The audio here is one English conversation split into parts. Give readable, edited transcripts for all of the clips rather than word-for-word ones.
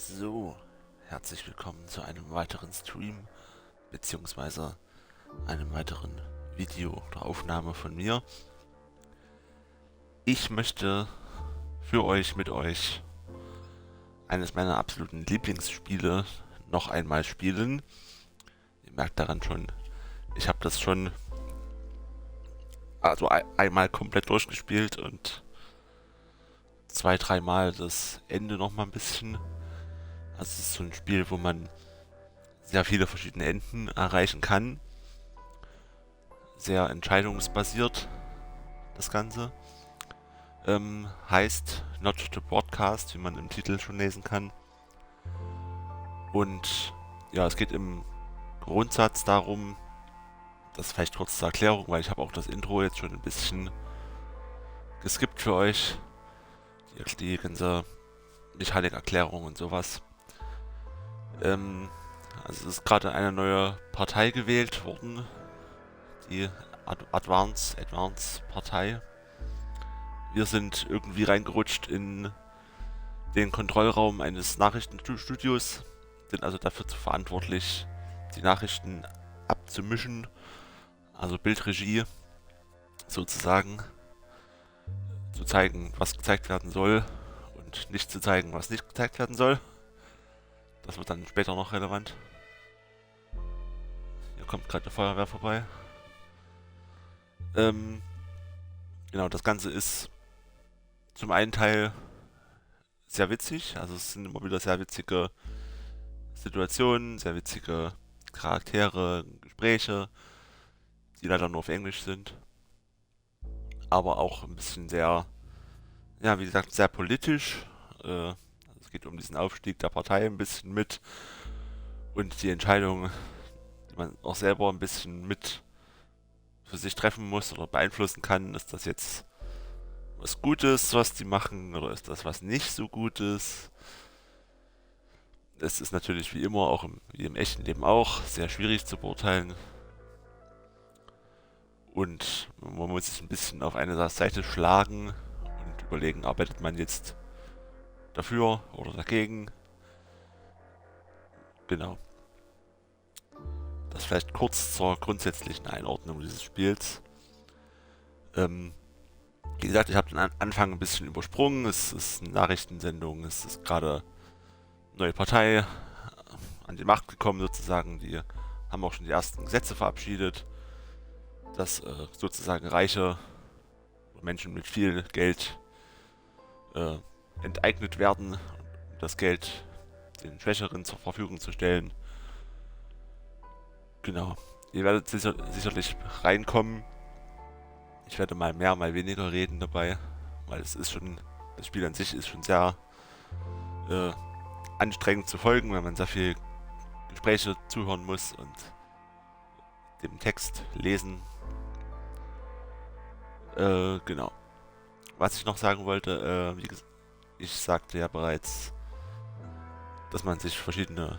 So, herzlich willkommen zu einem weiteren Stream, beziehungsweise einem weiteren Video oder Aufnahme von mir. Ich möchte mit euch eines meiner absoluten Lieblingsspiele noch einmal spielen. Ihr merkt daran schon, ich habe das schon einmal komplett durchgespielt und zwei, dreimal das Ende nochmal ein bisschen. Also es ist so ein Spiel, wo man sehr viele verschiedene Enden erreichen kann. Sehr entscheidungsbasiert das Ganze. Heißt Not to Broadcast, wie man im Titel schon lesen kann. Und ja, es geht im Grundsatz darum, das vielleicht kurz zur Erklärung, weil ich habe auch das Intro jetzt schon ein bisschen geskippt für euch. Die ganze Mechanikerklärung und sowas. Also es ist gerade eine neue Partei gewählt worden, die Advance Partei. Wir sind irgendwie reingerutscht in den Kontrollraum eines Nachrichtenstudios, sind also dafür verantwortlich, die Nachrichten abzumischen, also Bildregie sozusagen, zu zeigen, was gezeigt werden soll und nicht zu zeigen, was nicht gezeigt werden soll. Das wird dann später noch relevant. Hier kommt gerade eine Feuerwehr vorbei. Genau, das Ganze ist zum einen Teil sehr witzig, also es sind immer wieder sehr witzige Situationen, sehr witzige Charaktere, Gespräche, die leider nur auf Englisch sind. Aber auch ein bisschen sehr, ja, wie gesagt, sehr politisch. Also es geht um diesen Aufstieg der Partei ein bisschen mit und die Entscheidung, die man auch selber ein bisschen mit für sich treffen muss oder beeinflussen kann. Ist das jetzt was Gutes, was die machen, oder ist das was nicht so Gutes? Es ist natürlich wie immer, wie im echten Leben auch, sehr schwierig zu beurteilen. Und man muss sich ein bisschen auf eine Seite schlagen und überlegen, arbeitet man jetzt dafür oder dagegen. Genau. Das vielleicht kurz zur grundsätzlichen Einordnung dieses Spiels. Wie gesagt, ich habe den Anfang ein bisschen übersprungen. Es ist eine Nachrichtensendung, es ist gerade eine neue Partei an die Macht gekommen sozusagen. Die haben auch schon die ersten Gesetze verabschiedet, dass sozusagen reiche Menschen mit viel Geld enteignet werden, um das Geld den Schwächeren zur Verfügung zu stellen. Genau. Ihr werdet sicherlich reinkommen. Ich werde mal mehr, mal weniger reden dabei, weil das Spiel an sich ist schon sehr anstrengend zu folgen, weil man sehr viel Gespräche zuhören muss und dem Text lesen. Genau. Was ich noch sagen wollte, wie gesagt, ich sagte ja bereits, dass es verschiedene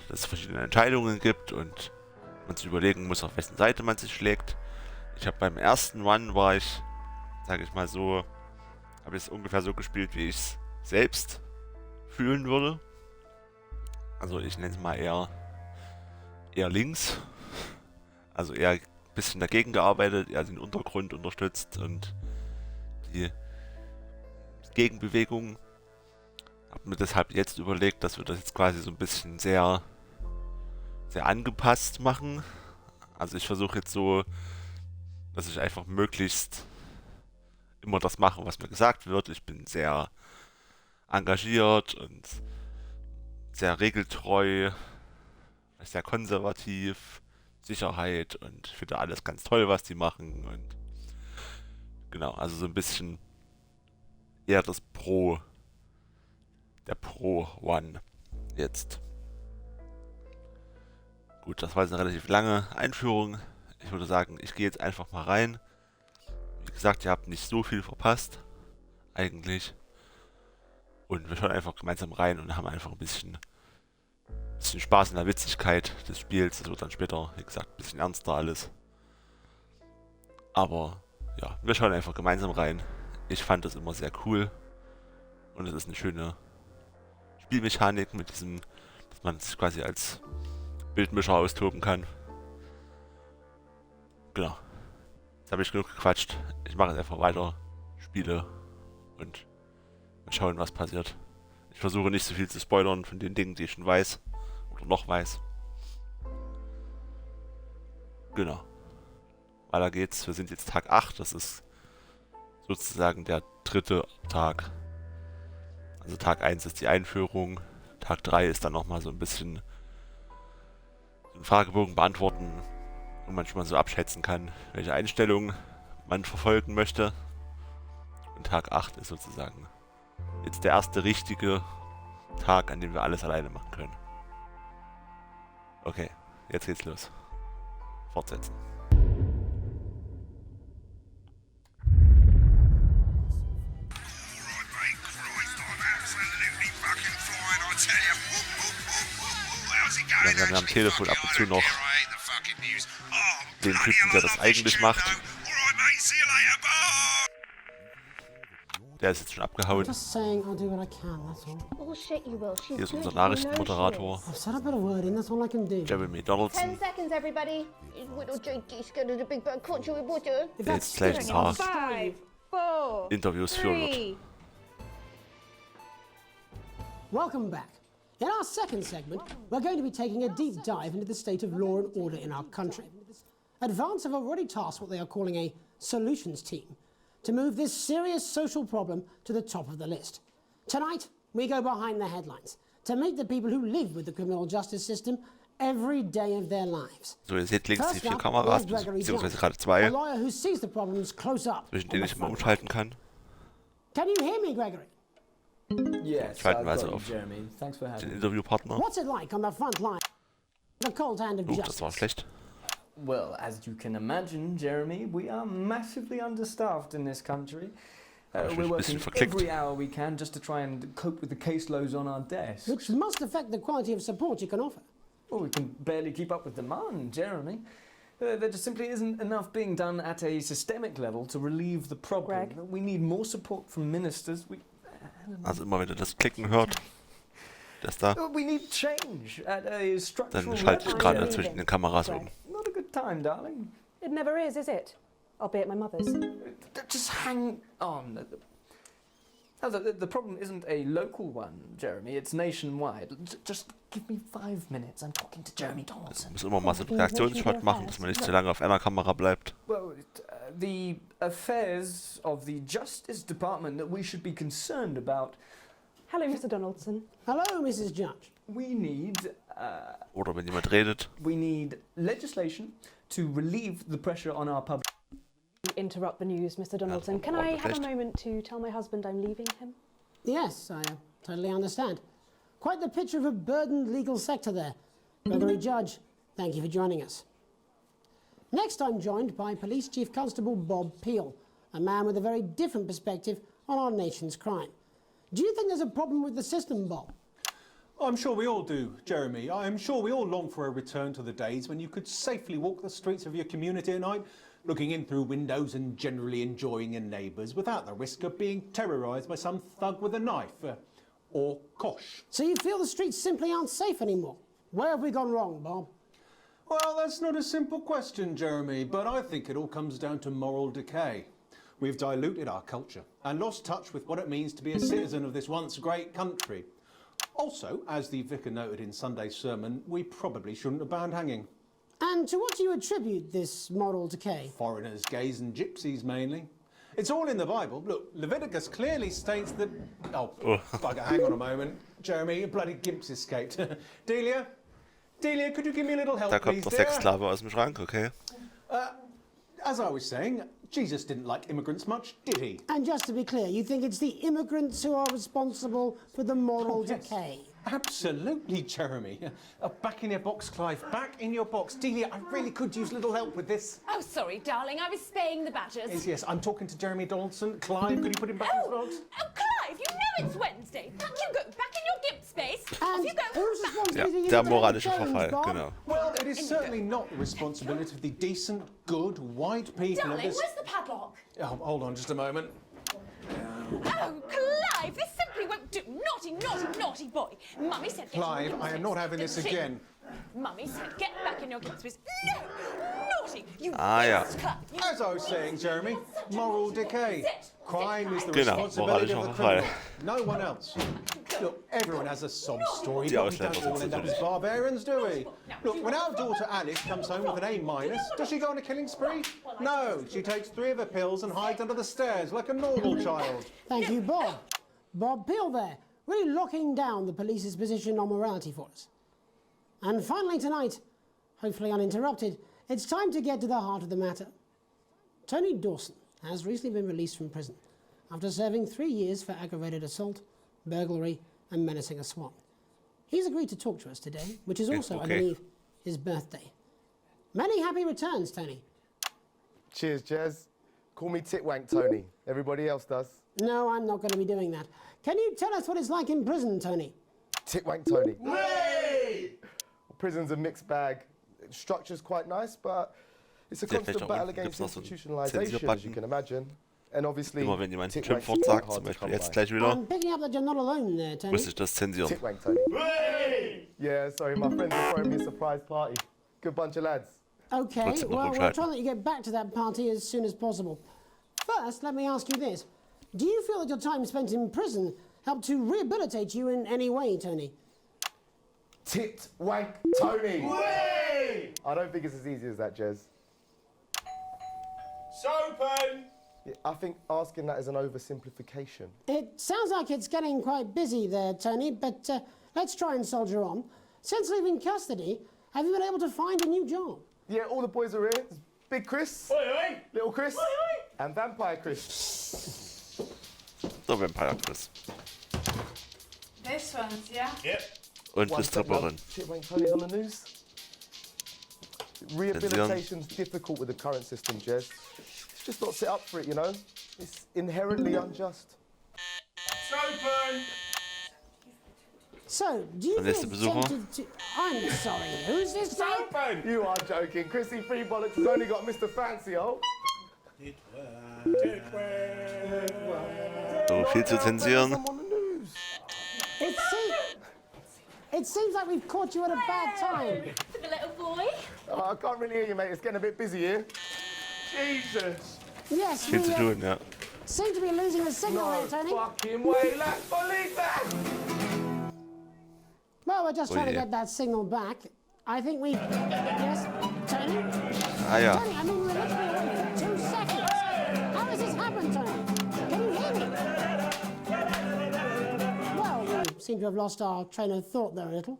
Entscheidungen gibt und man sich überlegen muss, auf wessen Seite man sich schlägt. Ich habe beim ersten Run sage ich mal so, habe ich es ungefähr so gespielt, wie ich es selbst fühlen würde. Also ich nenne es mal eher links. Also eher ein bisschen dagegen gearbeitet, eher den Untergrund unterstützt und die Gegenbewegung. Habe mir deshalb jetzt überlegt, dass wir das jetzt quasi so ein bisschen sehr, sehr angepasst machen. Also ich versuche jetzt so, dass ich einfach möglichst immer das mache, was mir gesagt wird. Ich bin sehr engagiert und sehr regeltreu, sehr konservativ, Sicherheit und finde alles ganz toll, was die machen. Und genau, also so ein bisschen eher der Pro-One jetzt. Gut, das war jetzt eine relativ lange Einführung. Ich würde sagen, ich gehe jetzt einfach mal rein. Wie gesagt, ihr habt nicht so viel verpasst, eigentlich. Und wir schauen einfach gemeinsam rein und haben einfach ein bisschen Spaß in der Witzigkeit des Spiels. Das wird dann später, wie gesagt, ein bisschen ernster alles. Aber ja, wir schauen einfach gemeinsam rein. Ich fand das immer sehr cool. Und es ist eine schöne Spielmechanik mit diesem, dass man sich quasi als Bildmischer austoben kann. Genau. Jetzt habe ich genug gequatscht. Ich mache jetzt einfach weiter, spiele und mal schauen, was passiert. Ich versuche nicht so viel zu spoilern von den Dingen, die ich schon weiß oder noch weiß. Genau. Weiter geht's. Wir sind jetzt Tag 8. Das ist sozusagen der 3. Tag. Also Tag 1 ist die Einführung. Tag 3 ist dann nochmal so ein bisschen so einen Fragebogen beantworten, wo man schon mal so abschätzen kann, welche Einstellung man verfolgen möchte. Und Tag 8 ist sozusagen jetzt der erste richtige Tag, an dem wir alles alleine machen können. Okay, jetzt geht's los. Fortsetzen. Ja, wir haben am Telefon ab und zu noch den Typen, der das eigentlich macht. Der ist jetzt schon abgehauen. Hier ist unser Nachrichtenmoderator. Jeremy Donaldson. Der jetzt gleich ein paar Interviews führen wird. Welcome back. In our second segment, we're going to be taking a deep dive into the state of law and order in our country. Advance have already tasked what they are calling a solutions team to move this serious social problem to the top of the list. Tonight, we go behind the headlines to meet the people who live with the criminal justice system every day of their lives. So, ihr seht links die 4 Kameras, beziehungsweise gerade 2, zwischen denen ich immer umschalten kann. Can you hear me, Gregory? Yes, Schalten wir also auf Jeremy. Thanks for having den Interviewpartner. What's it like on the front line? The cold hand of justice. Das war schlecht. Well, as you can imagine, Jeremy, we are massively understaffed in this country. We're working every hour we can just to try and cope with the caseloads on our desks. Which must affect the quality of support you can offer. Well, we can barely keep up with demand, Jeremy. There just simply isn't enough being done at a systemic level to relieve the problem. Greg? We need more support from ministers. Also immer wenn ihr das Klicken hört, das da, We need change at a structural dann schalte ich level. gerade zwischen den Kameras um. Not a good time, darling. It never is it? I'll be at my mother's. Just hang on. No, the problem isn't a local one, Jeremy. It's nationwide. Just give me 5 minutes. I'm talking to Jeremy Donaldson. Ich muss immer mal so einen Reaktionsshot machen, dass man nicht zu lange auf einer Kamera bleibt. Well, the affairs of the Justice Department that we should be concerned about. Hello, Mr. Donaldson. Hello, Mrs. Judge. We need Oder wenn jemand redet. legislation to relieve the pressure on our public. Interrupt the news, Mr. Donaldson. Can I have a moment to tell my husband I'm leaving him? Yes, I totally understand. Quite the picture of a burdened legal sector there. Gregory Judge, thank you for joining us. Next, I'm joined by Police Chief Constable Bob Peel, a man with a very different perspective on our nation's crime. Do you think there's a problem with the system, Bob? I'm sure we all do, Jeremy. I'm sure we all long for a return to the days when you could safely walk the streets of your community at night, looking in through windows and generally enjoying your neighbours without the risk of being terrorised by some thug with a knife. Or kosh. So you feel the streets simply aren't safe anymore? Where have we gone wrong, Bob? Well, that's not a simple question, Jeremy, but I think it all comes down to moral decay. We've diluted our culture and lost touch with what it means to be a citizen of this once great country. Also, as the vicar noted in Sunday's sermon, we probably shouldn't have banned hanging. And to what do you attribute this moral decay? Foreigners, gays and gypsies mainly. It's all in the Bible. Look, Leviticus clearly states that... Oh, bugger, hang on a moment. Jeremy, a bloody gimp's escaped. Delia, could you give me a little help, Da kommt please, der dear? Sexsklave aus dem Schrank, okay. As I was saying, Jesus didn't like immigrants much, did he? And just to be clear, you think it's the immigrants who are responsible for the moral Yes. decay? Absolutely, Jeremy. Back in your box, Clive. Back in your box. Delia, I really could use a little help with this. Oh, sorry, darling. I was spaying the badgers. Yes, I'm talking to Jeremy Donaldson. Clive, could you put him back in his box? Oh, Clive, you know it's Wednesday. Back you go. Back in your gimp space. Off And you go. whose Ja, responsibility is der it to moralische change, Verfall, Bob? genau. Well, it is certainly not the responsibility of the decent, good, white people Darling, of this... where's the padlock? Oh, hold on just a moment. Oh, Clive, this simply won't Naughty, naughty, naughty boy. Mummy said get Clive, in your I am not having this again. Mummy said get back in your gift space. No! Naughty! You ja. As I was saying, Jeremy, moral decay. Crime is the Genau, responsibility moralischer of the Verfall. criminal, no one else. Look, everyone has a sob story, Die but we Ausländer don't all sind's end up as natürlich. barbarians, do we? Look, when our daughter Alice comes home with an A-, does she go on a killing spree? No, she takes 3 of her pills and hides under the stairs like a normal child. Thank you, Bob. Bob Peel there, really locking down the police's position on morality for us. And finally tonight, hopefully uninterrupted, it's time to get to the heart of the matter. Tony Dawson has recently been released from prison after serving 3 years for aggravated assault, burglary and menacing a swan. He's agreed to talk to us today, which is also, I believe, his birthday. Many happy returns, Tony. Cheers, Jez. Call me Titwank Tony. Everybody else does. No, I'm not going to be doing that. Can you tell us what it's like in prison, Tony? Titwank Tony. Way! Prison's a mixed bag. Structure's quite nice, but it's a constant battle against institutionalization, as you can imagine. And obviously, immer wenn jemand ein Schimpfwort sagt, zum Beispiel jetzt gleich wieder, I'm picking up that you're not alone there, Tony. muss ich das zensieren. Titwank Tony. Yeah, sorry, my friends are throwing me a surprise party. Good bunch of lads. Okay, Trotzdem noch well, we'll umschalten. try and let you get back to that party as soon as possible. First, let me ask you this. Do you feel that your time spent in prison helped to rehabilitate you in any way, Tony? Titwank Tony. I don't think it's as easy as that, Jez. Soapin! Yeah, I think asking that is an oversimplification. It sounds like it's getting quite busy there, Tony, but let's try and soldier on. Since leaving custody, have you been able to find a new job? Yeah, all the boys are here. There's Big Chris, Oi, oi! Little Chris, and Vampire Chris. So, Vampire Chris. This one's, yeah? Yep. Und One die Stripperin. Titwank Tony's on the news. Rehabilitation's difficult with the current system, Jez. It's just not set up for it, you know? It's inherently unjust. Soapin! So, do you Der nächste feel Besucher. tempted to... I'm sorry, who's this guy? Soapin! You are joking. Chrissy Free Bollocks has only got Mr. Fancy, oh. So viel zu zensieren. I'm on the news. It seems like we've caught you at a bad time. For the little boy. Oh, I can't really hear you, mate. It's getting a bit busy here. Jesus! Yes, Viel we zu tun, ja. seem to be losing the signal No there, Tony. fucking way, let's believe that! Well, we're just trying to yeah. get that signal back. I think we... Yes, Tony? Ah ja. Tony, I mean, we're literally away for 2 seconds. How has this happened, Tony? Can you hear me? Well, we seem to have lost our train of thought there a little.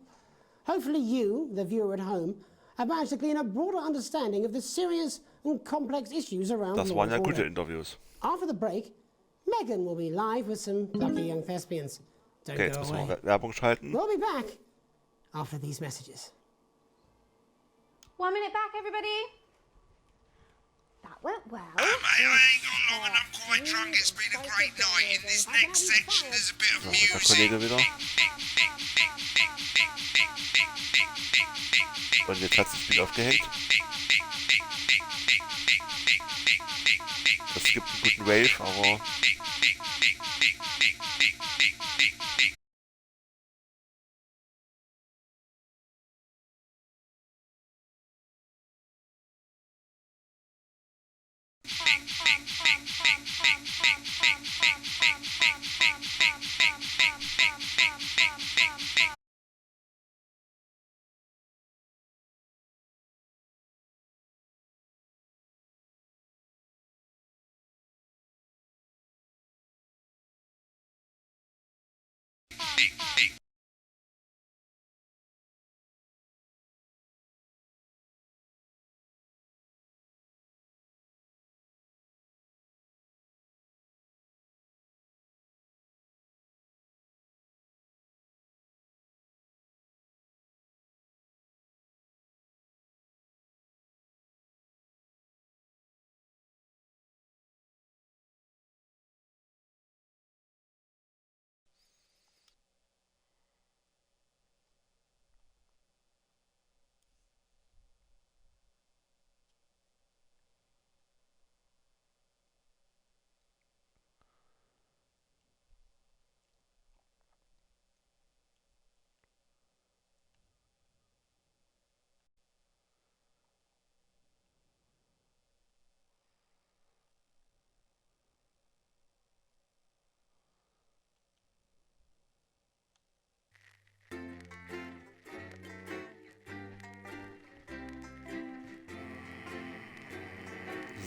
Hopefully you, the viewer at home, have managed to glean a broader understanding of the serious and complex issues around Das law waren ja and gute order. Interviews. After the break, Megan will be live with some lucky young thespians. Don't Okay, jetzt go müssen away. wir Werbung schalten. We'll be back after these messages. 1 minute back, everybody. That went well. Mate, I ain't got long and I'm quite drunk. It's been a great night. In this next section, there's a bit of Der music. Kollege wieder. Und jetzt hat das Spiel aufgehängt. Es gibt einen guten Wave, aber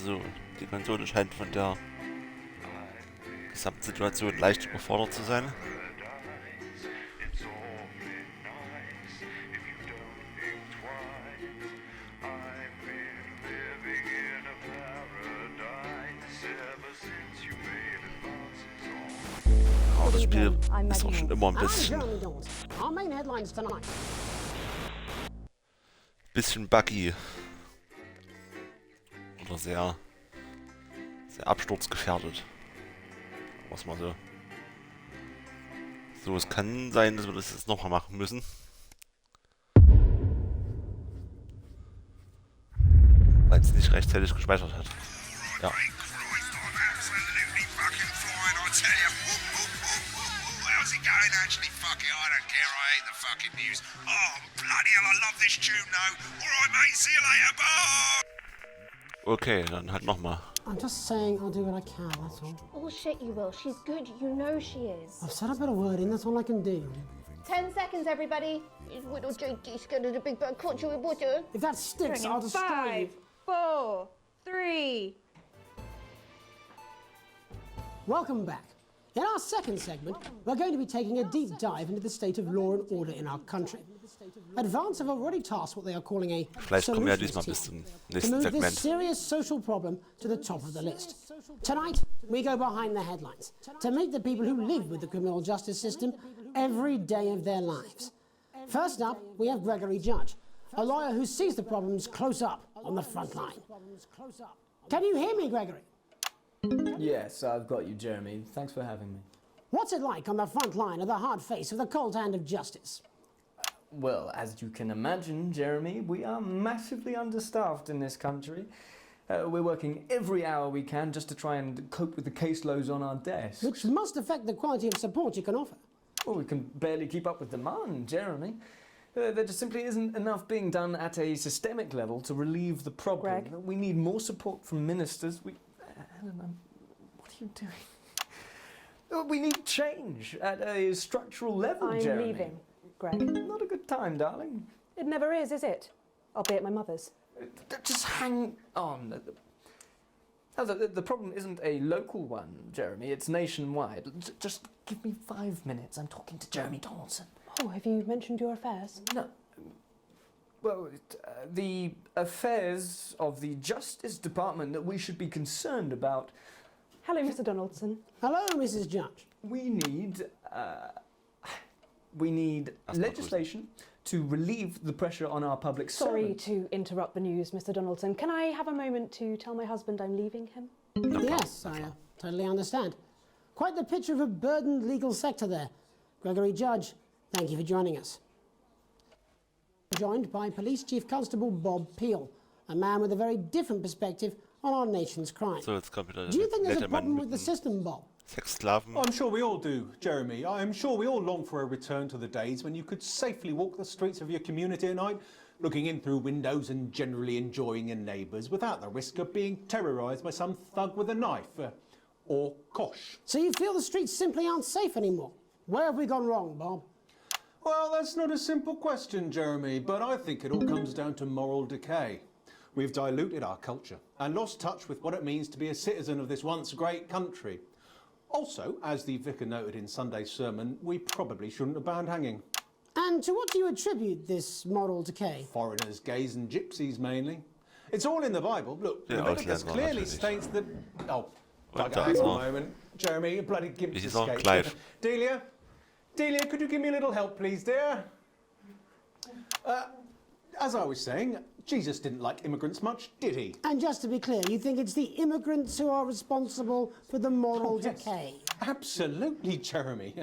Also die Konsole scheint von der Gesamtsituation leicht überfordert zu sein. Aber das Spiel ist auch schon immer ein bisschen buggy. Oder sehr absturzgefährdet. Was mal so. So, es kann sein, dass wir das jetzt nochmal machen müssen. Weil es nicht rechtzeitig gespeichert hat. Ja. Okay, dann halt nochmal. I'm just saying I'll do what I can, that's all. Bullshit, you will. She's good. You know she is. I've said a bit of word in, that's all I can do. 10 seconds, everybody. Little JD scared of the big bird caught you with water. If that sticks, I'll destroy you. 5, 4, 3. Welcome back. In our second segment, we're going to be taking a deep dive into the state of law and order in our country. Advance have already tasked what they are calling a solutions team to move this serious social problem to the top of the list. Tonight, we go behind the headlines to meet the people who live with the criminal justice system every day of their lives. First up, we have Gregory Judge, a lawyer who sees the problems close up on the front line. Can you hear me, Gregory? Yes, I've got you, Jeremy. Thanks for having me. What's it like on the front line of the hard face of the cold hand of justice? Well, as you can imagine, Jeremy, we are massively understaffed in this country. We're working every hour we can just to try and cope with the caseloads on our desks. Which must affect the quality of support you can offer. Well, we can barely keep up with demand, Jeremy. There just simply isn't enough being done at a systemic level to relieve the problem. Greg? We need more support from ministers. Helen, what are you doing? We need change at a structural level, Jeremy. I'm leaving, Greg. Not a good time, darling. It never is it? I'll be at my mother's. Just hang on. The problem isn't a local one, Jeremy. It's nationwide. Just give me 5 minutes. I'm talking to Jeremy Donaldson. Oh, have you mentioned your affairs? No. Well, the affairs of the Justice Department that we should be concerned about. Hello, Mr. Donaldson. Hello, Mrs. Judge. We need legislation to relieve the pressure on our public Sorry servants. to interrupt the news, Mr. Donaldson. Can I have a moment to tell my husband I'm leaving him? Yes, I totally understand. Quite the picture of a burdened legal sector there. Gregory Judge, thank you for joining us. Joined by Police Chief Constable Bob Peel, a man with a very different perspective on our nation's crime. So, jetzt kommt wieder Do you think there's a problem with the system, Bob? Sexsklaven. I'm sure we all do, Jeremy. I'm sure we all long for a return to the days when you could safely walk the streets of your community at night, looking in through windows and generally enjoying your neighbours without the risk of being terrorised by some thug with a knife. Or kosh. So you feel the streets simply aren't safe anymore? Where have we gone wrong, Bob? Well, that's not a simple question, Jeremy, but I think it all comes down to moral decay. We've diluted our culture and lost touch with what it means to be a citizen of this once great country. Also, as the vicar noted in Sunday's sermon, we probably shouldn't have banned hanging. And to what do you attribute this moral decay? Foreigners, gays and gypsies mainly. It's all in the Bible. Look, Yeah, Leviticus Ausländer clearly natürlich. states that... Oh, Und hang da on a moment. Jeremy, you bloody gimp This is on escaped. Clive. Delia, could you give me a little help, please, dear? As I was saying, Jesus didn't like immigrants much, did he? And just to be clear, you think it's the immigrants who are responsible for the moral Yes. decay? Absolutely, Jeremy.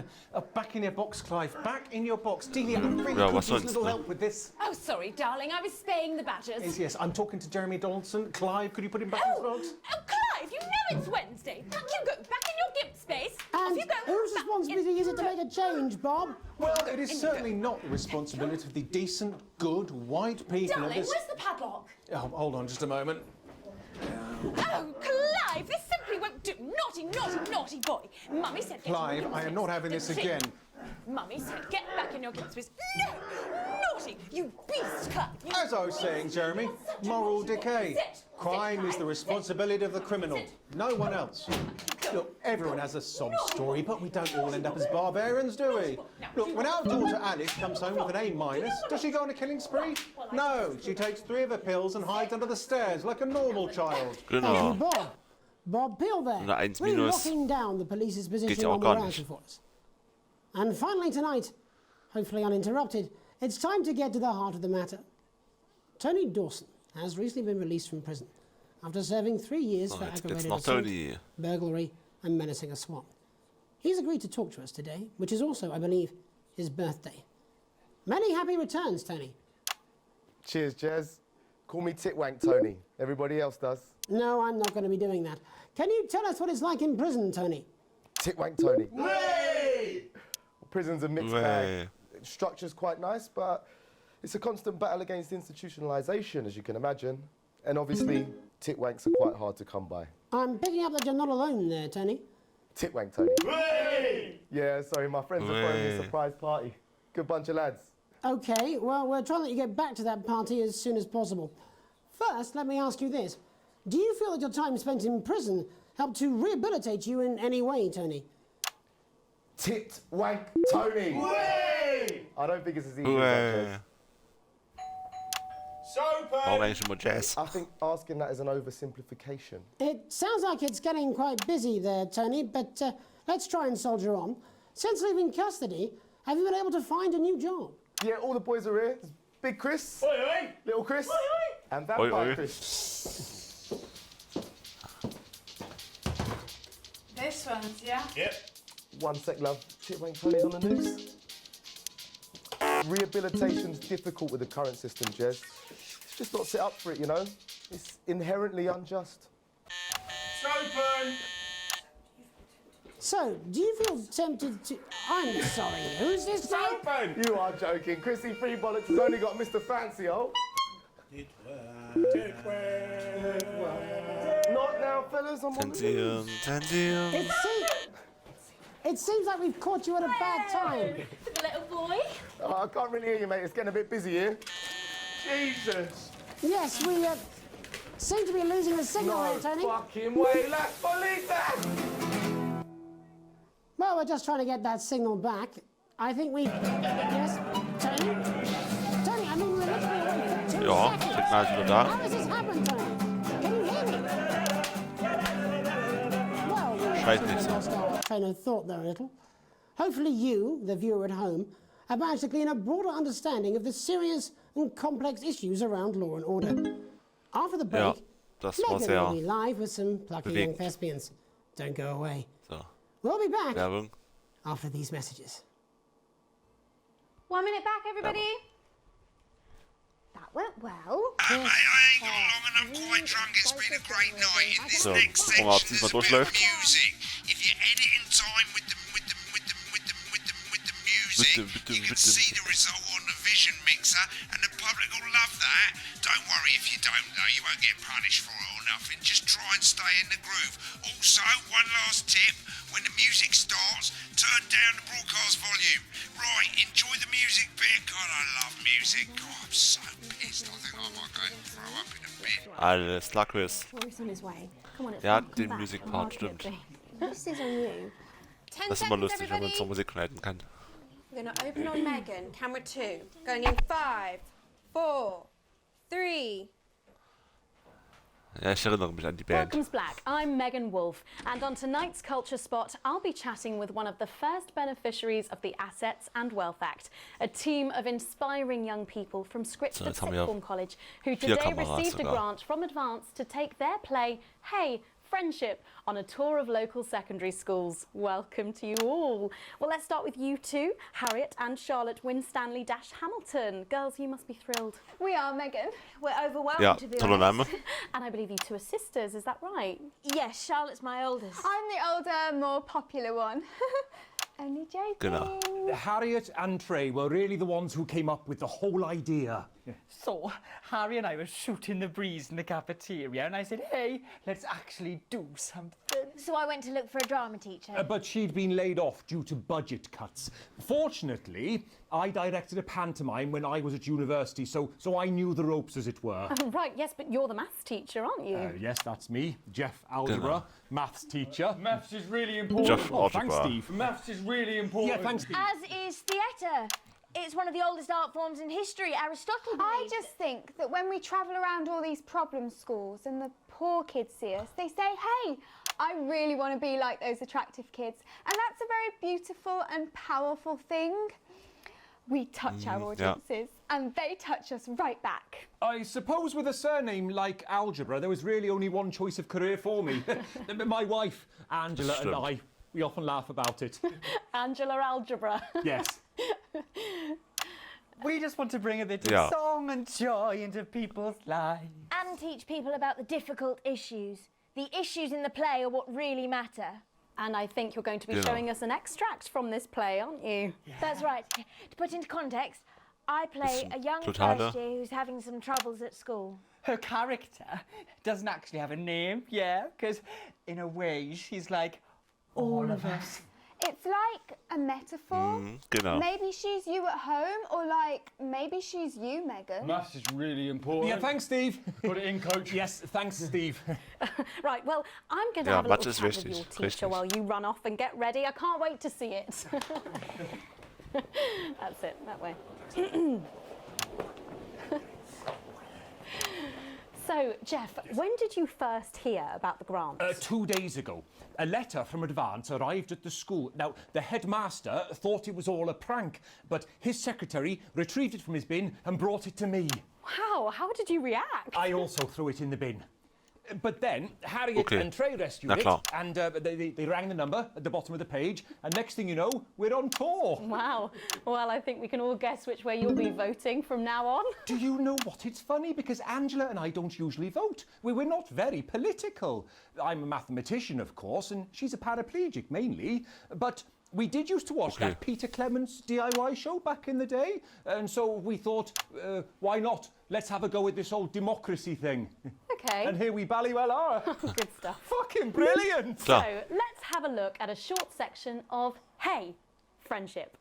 Back in your box, Clive. Back in your box. Delia, I'm really Ja, could was use a sonst, little ne? help with this. Oh, sorry, darling. I was spaying the badgers. Yes, I'm talking to Jeremy Donaldson. Clive, could you put him back in his box? Oh, Clive, you know it's Wednesday. Back you go. Back in your gimp space. Off And you go. whose Back responsibility in- is it to make a change, Bob? Well, it is certainly not the responsibility of the decent, good, white people of Darling, this... where's the padlock? Oh, hold on just a moment. Oh, Clive, this simply won't do. Naughty, naughty, naughty boy. Mummy said get in your Clive, gimp I am space. not having this Didn't she? again. Mummy said get back in your gimp space. No! naughty. You beast, Clive. As I was saying, Jeremy, moral decay. Crime is the responsibility of the criminal, no one else. Look, everyone has a sob story, but we don't all end up as barbarians, do we? Look, when our daughter Alice comes home with an A-, does she go on a killing spree? No, she takes 3 of her pills and hides under the stairs like a normal child. Thank you, Bob. Bob Peel there, Eine 1 really minus. locking down the police's position ja auch on gar morality nicht. for us. And finally tonight, hopefully uninterrupted, it's time to get to the heart of the matter. Tony Dawson has recently been released from prison after serving 3 years for Jetzt geht's aggravated nach assault, Tony. burglary and menacing a swan. He's agreed to talk to us today, which is also, I believe, his birthday. Many happy returns, Tony. Cheers, Jez. Call me Titwank Tony. Everybody else does. No, I'm not going to be doing that. Can you tell us what it's like in prison, Tony? Titwank Tony. Prison's a mixed bag. Structure's quite nice, but it's a constant battle against institutionalisation, as you can imagine. And obviously, titwanks are quite hard to come by. I'm picking up that you're not alone there, Tony. Titwank Tony. Yeah, sorry, my friends are throwing me a surprise party. Good bunch of lads. OK, well, we're trying to let you get back to that party as soon as possible. First, let me ask you this. Do you feel that your time spent in prison helped to rehabilitate you in any way, Tony? Titwank Tony. I don't think it's as easy as that, Warum eigentlich immer Jazz? I think asking that is an oversimplification. It sounds like it's getting quite busy there, Tony, but let's try and soldier on. Since leaving custody, have you been able to find a new job? Yeah, all the boys are here. There's Big Chris, Little Chris, and Vampire Chris. This one's, yeah? Yep. 1 sec, love. Titwank Tony's on the news. Rehabilitation's difficult with the current system, Jez. It's just not set up for it, you know? It's inherently unjust. It's open. So, do you feel tempted to... I'm sorry, who's this guy? Open. You are joking. Chrissy Free Bollocks has only got Mr. Fancy, oh. Not now, fellas. I'm on the news. Zensieren. It seems like we've caught you at a bad time. The little boy. Oh, I can't really hear you, mate. It's getting a bit busy here. Jesus. Yes, we seem to be losing the signal No there, Tony. fucking way. Let's believe that. Well, we're just trying to get that signal back. I think we... Yes, Tony? Tony, I mean, we're literally away for 2 Ja, seconds. Signal ist wieder da. How has this happened, Tony? Can you hear me? Well, Scheint we nicht so. lost our train of thought there a little. Hopefully you, the viewer at home, have managed to glean a broader understanding of the serious and complex issues around law and order. After the break, Ja, das war Megan sehr will be live with some plucky young bewegend. thespians. Don't go away. So, We'll be back Werbung. after these messages. 1 minute back, everybody. That went well. Mate, I ain't got long and I'm quite drunk. It's been a great night. In this So, next gucken wir mal, ob section, es there's diesmal a bit of durchläuft. music. If you edit in time with the music, you can see the result on the Vision mixer, and the public will love that. Don't worry if you don't, though. You won't get punished for it or nothing. Just try and stay in the groove. Also, one last tip: when the music starts, turn down the broadcast volume. Right, enjoy the music bit. God, I love music. God, I'm so pissed. I think I might go and throw up in a bit. Alles klar, Chris. Rory's on his way. Come on, it's Ja, time to den come back. Musikpart, Mark it, stimmt. babe. This is on you. 10 Das ist immer seconds, lustig, wenn man everybody. zur Musik schneiden kann. We're going to open on Megan. Camera 2. Going in 5, 4, 3. Ja, ich erinnere mich an die Band. Welcome's Black. I'm Megan Wolfe, and on tonight's Culture Spot, I'll be chatting with one of the first beneficiaries of the Assets and Wealth Act, a team of inspiring young people from Scripted jetzt haben wir Sixth Form College who 4 today Kameras received a sogar. grant from Advance to take their play, Hey, Friendship, on a tour of local secondary schools. Welcome to you all. Well, let's start with you two, Harriet and Charlotte Winstanley-Hamilton. Girls, you must be thrilled. We are, Megan. We're overwhelmed, Ja, to be toller honest. Name. And I believe you two are sisters, is that right? Yes, Charlotte's my oldest. I'm the older, more popular one. Only joking. Genau. Harriet and Trey were really the ones who came up with the whole idea. So, Harry and I were shooting the breeze in the cafeteria, and I said, hey, let's actually do something. So I went to look for a drama teacher. But she'd been laid off due to budget cuts. Fortunately, I directed a pantomime when I was at university, so I knew the ropes, as it were. Right, yes, but you're the maths teacher, aren't you? Yes, that's me, Jeff Algebra, maths teacher. Maths is really important. Jeff Algebra. Thanks, Steve. Maths is really important. Yeah, thanks, Steve. As is theatre. It's one of the oldest art forms in history. Aristotle I believed just think that when we travel around all these problem schools and the poor kids see us, they say, hey, I really want to be like those attractive kids. And that's a very beautiful and powerful thing. We touch our audiences and they touch us right back. I suppose with a surname like Algebra, there was really only one choice of career for me. My wife, Angela, and I, we often laugh about it. Angela Algebra. Yes. We just want to bring a bit of song and joy into people's lives. and teach people about the difficult issues. The issues in the play are what really matter. And I think you're going to be showing us an extract from this play, aren't you? Yeah. That's right. To put into context, I play a young first year who's having some troubles at school. Her character doesn't actually have a name, because in a way she's like all of us. It's like a metaphor. Genau. Maybe she's you at home, or like maybe she's you, Megan. Maths is really important. Yeah, thanks, Steve. Put it in, coach. Yes, thanks, Steve. Right, well, I'm going to have a little chat with your teacher while you run off and get ready. I can't wait to see it. That's it, that way. So, Jeff, when did you first hear about the grants? 2 days ago. A letter from Advance arrived at the school. Now, the headmaster thought it was all a prank, but his secretary retrieved it from his bin and brought it to me. Wow, how did you react? I also threw it in the bin. But then Harriet and Trey rescued it, and they rang the number at the bottom of the page, and next thing you know, we're on tour. Wow. Well, I think we can all guess which way you'll be voting from now on. Do you know what? It's funny because Angela and I don't usually vote. We're not very political. I'm a mathematician, of course, and she's a paraplegic mainly, but we did used to watch that Peter Clements DIY show back in the day, and so we thought, why not? Let's have a go with this old democracy thing. Okay. And here we bally well are. Good stuff. Fucking brilliant! So, let's have a look at a short section of Hey, Friendship.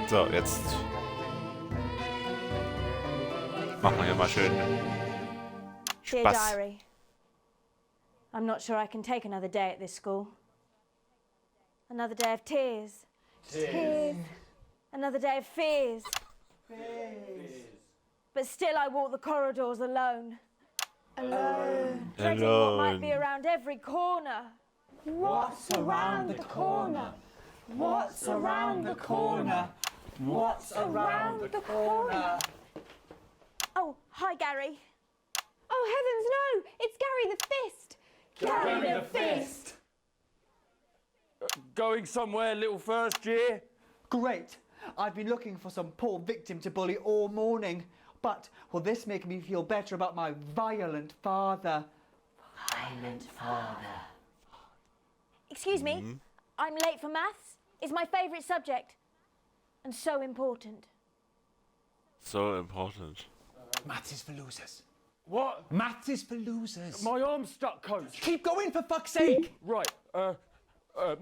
So, jetzt machen wir hier mal schön Dear Spaß. Diary, I'm not sure I can take another day at this school. Another day of tears. Tears. Another day of fears. But still I walk the corridors alone. Alone. Dreading what might be around every corner. What's around the corner? What's around the corner? What's around the corner? Oh, hi, Gary. Oh, heavens no! It's Gary the Fist! Gary the Fist! Going somewhere, little first year? Great. I've been looking for some poor victim to bully all morning. But will this make me feel better about my violent father? Violent father. Excuse me, I'm late for maths. It's my favourite subject. And so important. So important. Maths is for losers. What? Maths is for losers. My arm's stuck, coach. Keep going, for fuck's sake! Right,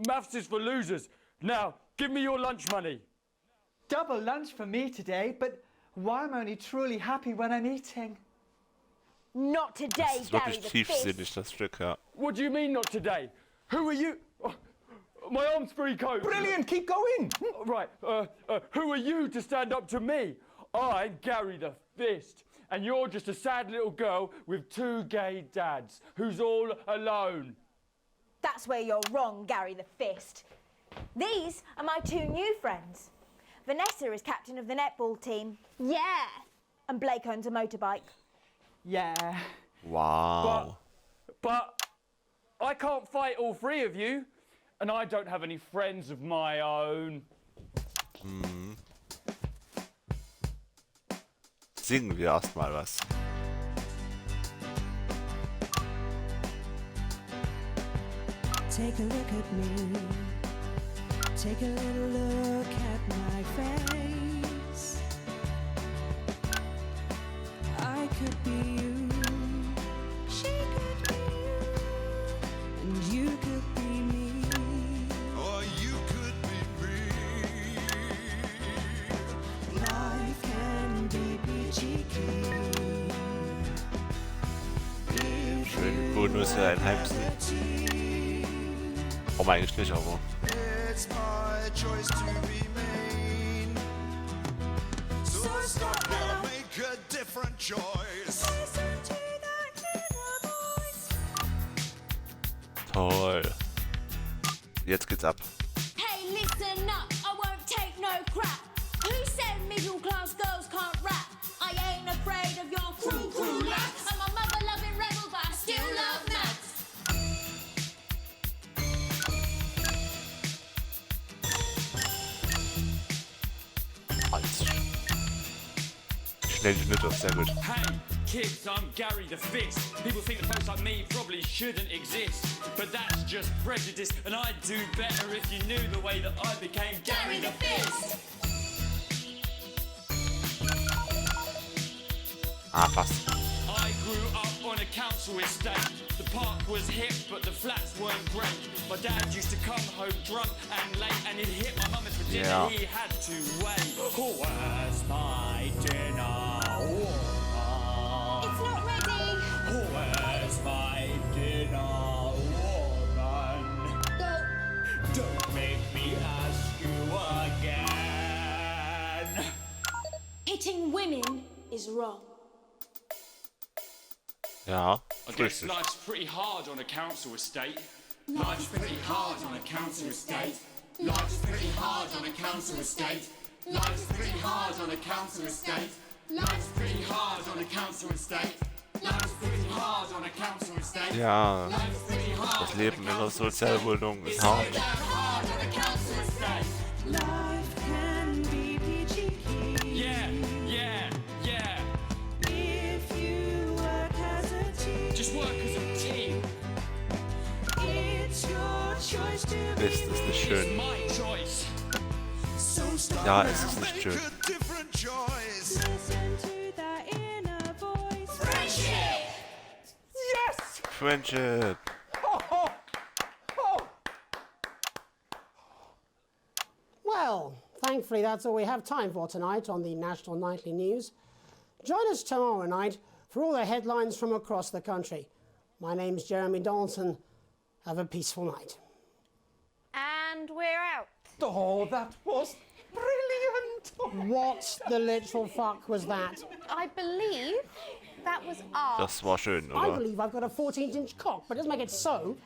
maths is for losers. Now, give me your lunch money. Double lunch for me today, but why am I only truly happy when I'm eating? Not today, Das ist Gary wirklich the Fist. tiefsinnig, das Stück, ja. What do you mean not today? Who are you? Oh, my arm's free, coach. Brilliant, keep going! Right, who are you to stand up to me? I'm Gary the Fist, and you're just a sad little girl with two gay dads who's all alone. That's where you're wrong, Gary the Fist. These are my two new friends. Vanessa is captain of the netball team. Yeah! And Blake owns a motorbike. Yeah. Wow. But I can't fight all three of you, and I don't have any friends of my own. Singen wir erstmal was. Take a look at me. Take a little look at my face. could be you, she could be you, and you could be me, or you could be me. Life can be peachy. Schön, Bonus für ein Heimsten. Brauchen wir eigentlich nicht, aber. It's my choice to remain. So stop now, make a different choice. Listen to that inner voice. Toll. Jetzt geht's ab. Hey, listen up, I won't take no crap. Who said middle class girls can't rap? I ain't afraid of your cruel lads. I'm a mother-loving rebel, but I still love maths. Schnell die Schnitte, sehr gut. Hey, kids, I'm Gary the Fist. People think that folks like me probably shouldn't exist, but that's just prejudice, and I'd do better if you knew the way that I became Gary the Fist. Ah, fast. I grew up on a council estate. The park was hip, but the flats weren't great. My dad used to come home drunk and late, and he'd hit my mum for dinner. Yeah. He had to wait. Where's my dinner? It's not ready. Where's my dinner, woman? Don't make me ask you again. Hitting women is wrong. Ja, I guess richtig. life's pretty hard on a council estate. Life's pretty hard on a council estate. Life's pretty hard on a council estate. Life's pretty hard on a council estate. Life's pretty hard on a council estate. Life's pretty hard on a council estate. Ja, das Leben in der Sozialwohnung ist hart. Life can be peachy. Yeah, yeah, yeah. If you work as a team. Just work as a team. It's your choice to be Ist es nicht schön? It's my choice. Ja, es ist nicht schön. Listen to that inner voice. Friendship! Yes! Friendship. Well, thankfully that's all we have time for tonight on the National Nightly News. Join us tomorrow night for all the headlines from across the country. My name's Jeremy Donaldson. Have a peaceful night. And we're out. Oh, that was brilliant! What the literal fuck was that? I believe that was art. Das war schön, I oder? believe I've got a 14-inch cock, but it doesn't make it so.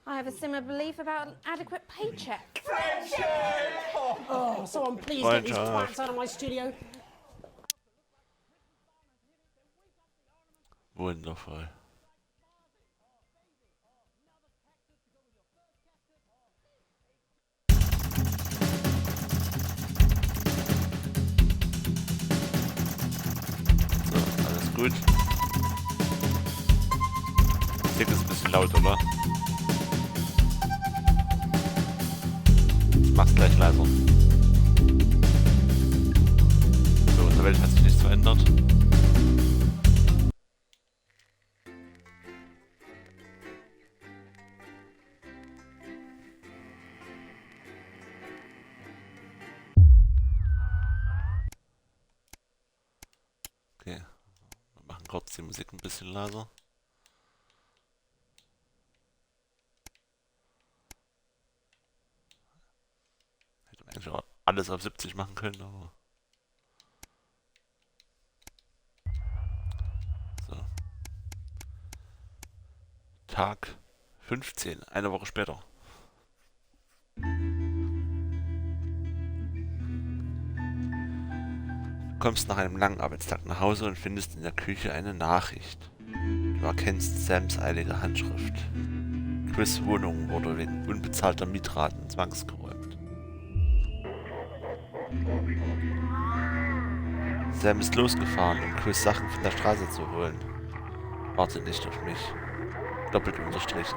I have a similar belief about an adequate paycheck. Oh, someone please get these Freundschaft. twats out of my studio. Wundervoll. So, alles gut. Musik ist ein bisschen laut, oder? Ich mach's gleich leiser. So, in der Welt hat sich nichts verändert. Okay, wir machen kurz die Musik ein bisschen leiser. Hätte man eigentlich auch alles auf 70 machen können, aber... So. Tag 15, eine Woche später. Du kommst nach einem langen Arbeitstag nach Hause und findest in der Küche eine Nachricht. Du erkennst Sams eilige Handschrift. Chris' Wohnung wurde wegen unbezahlter Miethraten zwangsgeräumt. Sam ist losgefahren, um Chris' Sachen von der Straße zu holen. Warte nicht auf mich. Doppelt unterstrichen.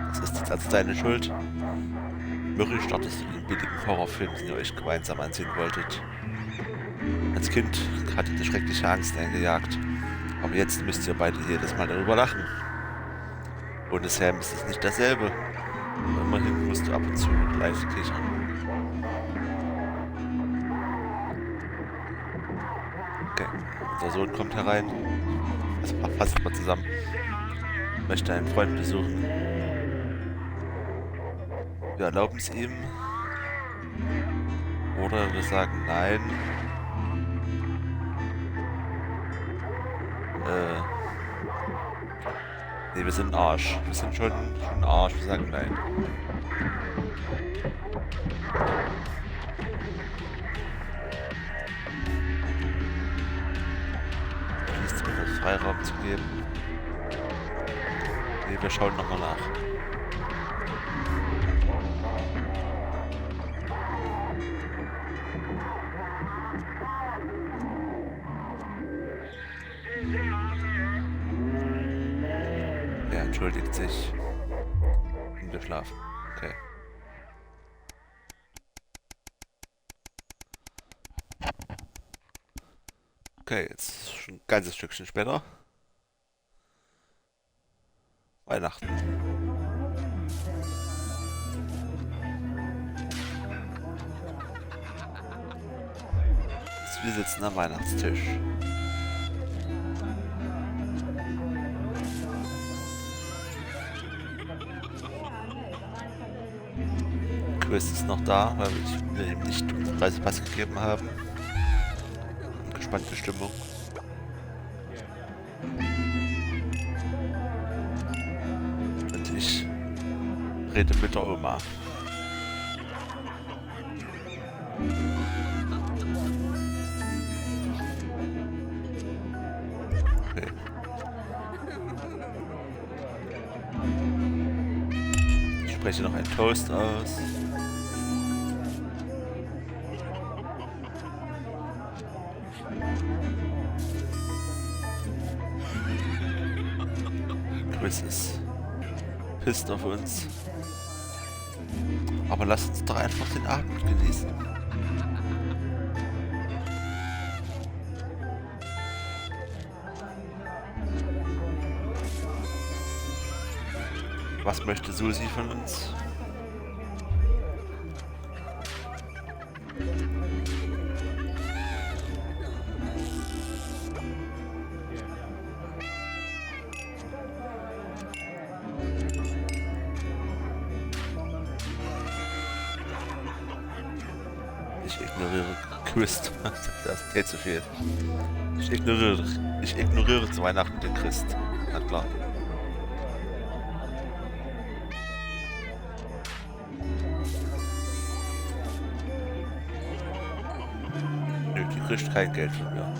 Das ist jetzt also deine Schuld. Murray startest du den billigen Horrorfilm, den ihr euch gemeinsam ansehen wolltet. Als Kind hatte ich schreckliche Angst eingejagt. Aber jetzt müsst ihr beide jedes Mal darüber lachen. Ohne Sam ist es nicht dasselbe. Aber immerhin musst du ab und zu live kichern. Okay, unser Sohn kommt herein. Also fassen wir zusammen. Möchte einen Freund besuchen. Wir erlauben es ihm. Oder wir sagen nein. Nee, wir sind ein Arsch. Wir sind schon ein Arsch. Wir sagen nein. Fließt mir das Freiraum zu geben. Nee, wir schauen nochmal nach. Er entschuldigt sich. Und wir schlafen. Okay. Okay, jetzt schon ein ganzes Stückchen später. Weihnachten. Wir sitzen am Weihnachtstisch. Chris ist noch da, weil wir ihm nicht unseren Reisepass gegeben haben. Gespannte Stimmung. Und ich rede mit der Oma. Okay. Ich spreche noch einen Toast aus. Chris ist pisst auf uns. Aber lasst uns doch einfach den Abend genießen. Was möchte Susi von uns? Ich ignoriere Christ. Das ist jetzt zu viel. Ich ignoriere zu Weihnachten den Christ. Na klar. Nö, die kriegt kein Geld von mir.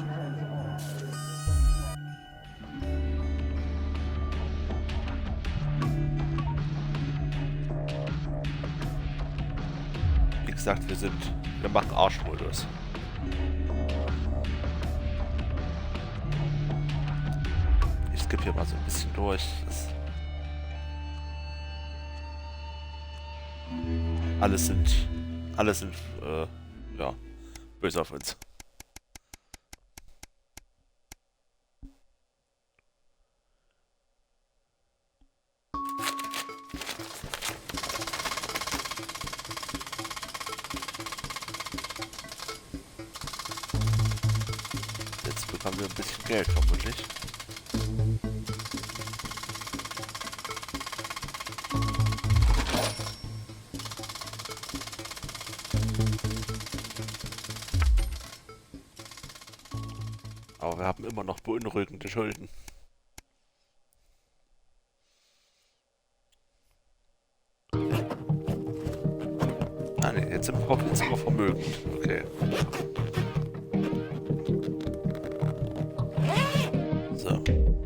Wie gesagt, wir machen Arschmodus. Ich skippe hier mal so ein bisschen durch. Alles sind, ja, böse auf uns. Jetzt bekommen wir ein bisschen Geld, vermutlich. Aber wir haben immer noch beunruhigende Schulden. Ah ne, jetzt sind wir vermögend. Okay. So,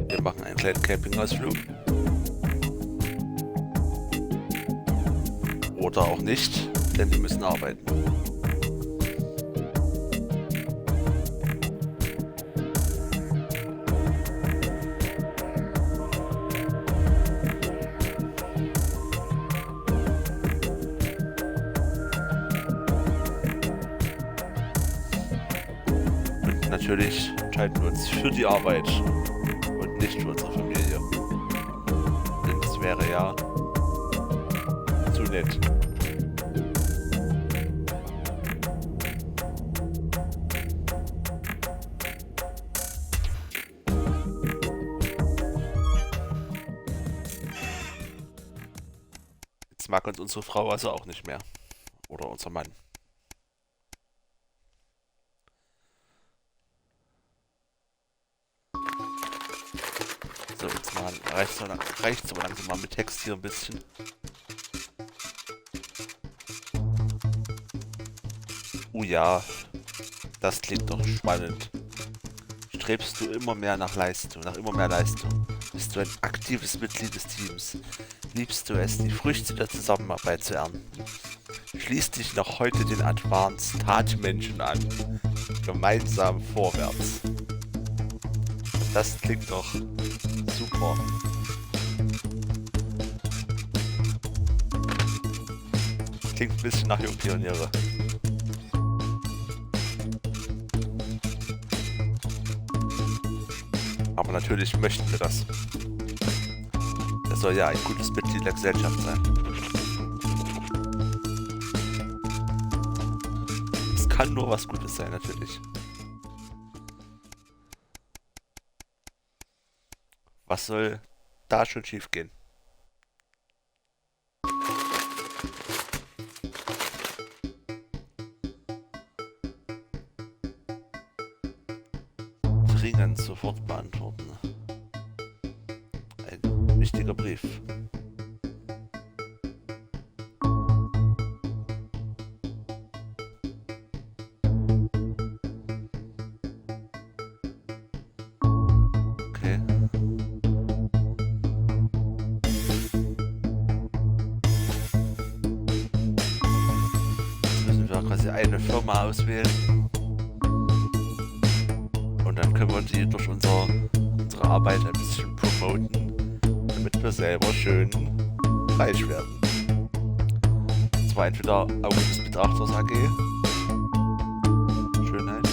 wir machen einen kleinen Campingausflug. Oder auch nicht, denn wir müssen arbeiten. natürlich entscheiden wir uns für die Arbeit und nicht für unsere Familie. Denn das wäre ja zu nett. Jetzt mag uns unsere Frau also auch nicht mehr. Oder unser Mann. So, jetzt mal reicht's aber langsam mal mit Text hier ein bisschen. Ja, das klingt doch spannend. Strebst du immer mehr nach Leistung, Bist du ein aktives Mitglied des Teams? Liebst du es, die Früchte der Zusammenarbeit zu ernten? Schließ dich noch heute den Advanced Tatmenschen an. Gemeinsam vorwärts. Das klingt doch super. Klingt ein bisschen nach Jungpioniere. Aber natürlich möchten wir das. Er soll ja ein gutes Mitglied der Gesellschaft sein. Es kann nur was Gutes sein, natürlich. Was soll da schon schief gehen? Dringend sofort beantworten. Ein wichtiger Brief. Okay. Jetzt müssen wir quasi eine Firma auswählen. Und dann können wir die durch unsere Arbeit ein bisschen promoten, damit wir selber schön reich werden. Und zwar entweder Auge des Betrachters AG, Schönheit,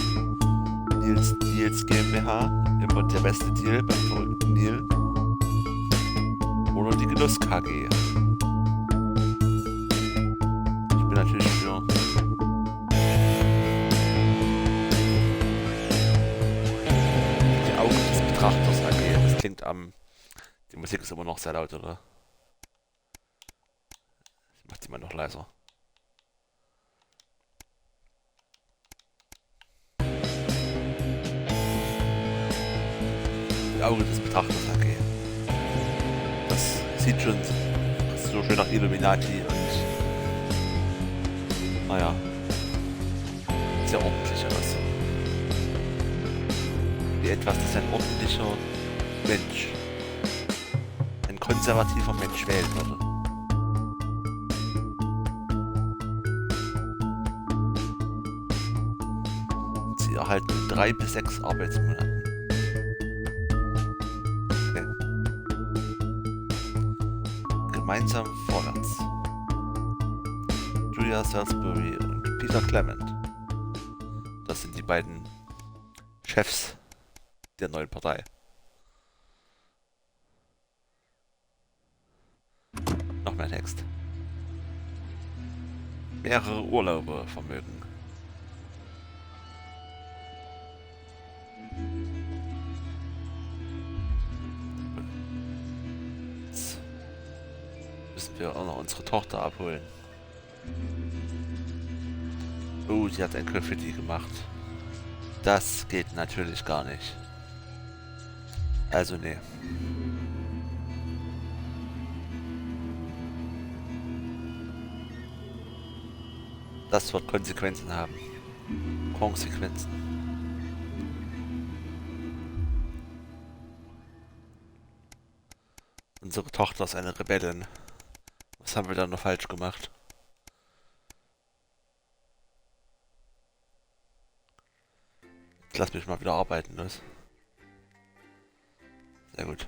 Nils Deals GmbH, immer der beste Deal beim verrückten Nil, oder die Genuss KG. Ich bin natürlich für Betrachters AG. Das klingt die Musik ist immer noch sehr laut, oder? Ich mach die mal noch leiser. Die Auge des Betrachters AG. Das sieht schon so schön nach Illuminati und naja, sehr ordentlich aus. Wie etwas, das ein ordentlicher Mensch, ein konservativer Mensch wählen würde. Sie erhalten 3 bis 6 Arbeitsmonaten. Okay. Gemeinsam vorwärts. Julia Salisbury und Peter Clement. Das sind die beiden Chefs der neuen Partei. Noch mehr Text. Mehrere Urlaube vermögen. Jetzt müssen wir auch noch unsere Tochter abholen. Oh, sie hat ein Graffiti gemacht. Das geht natürlich gar nicht. Also nee. Das wird Konsequenzen haben. Konsequenzen. Unsere Tochter ist eine Rebellin. Was haben wir da noch falsch gemacht? Jetzt lass mich mal wieder arbeiten, los. Sehr gut.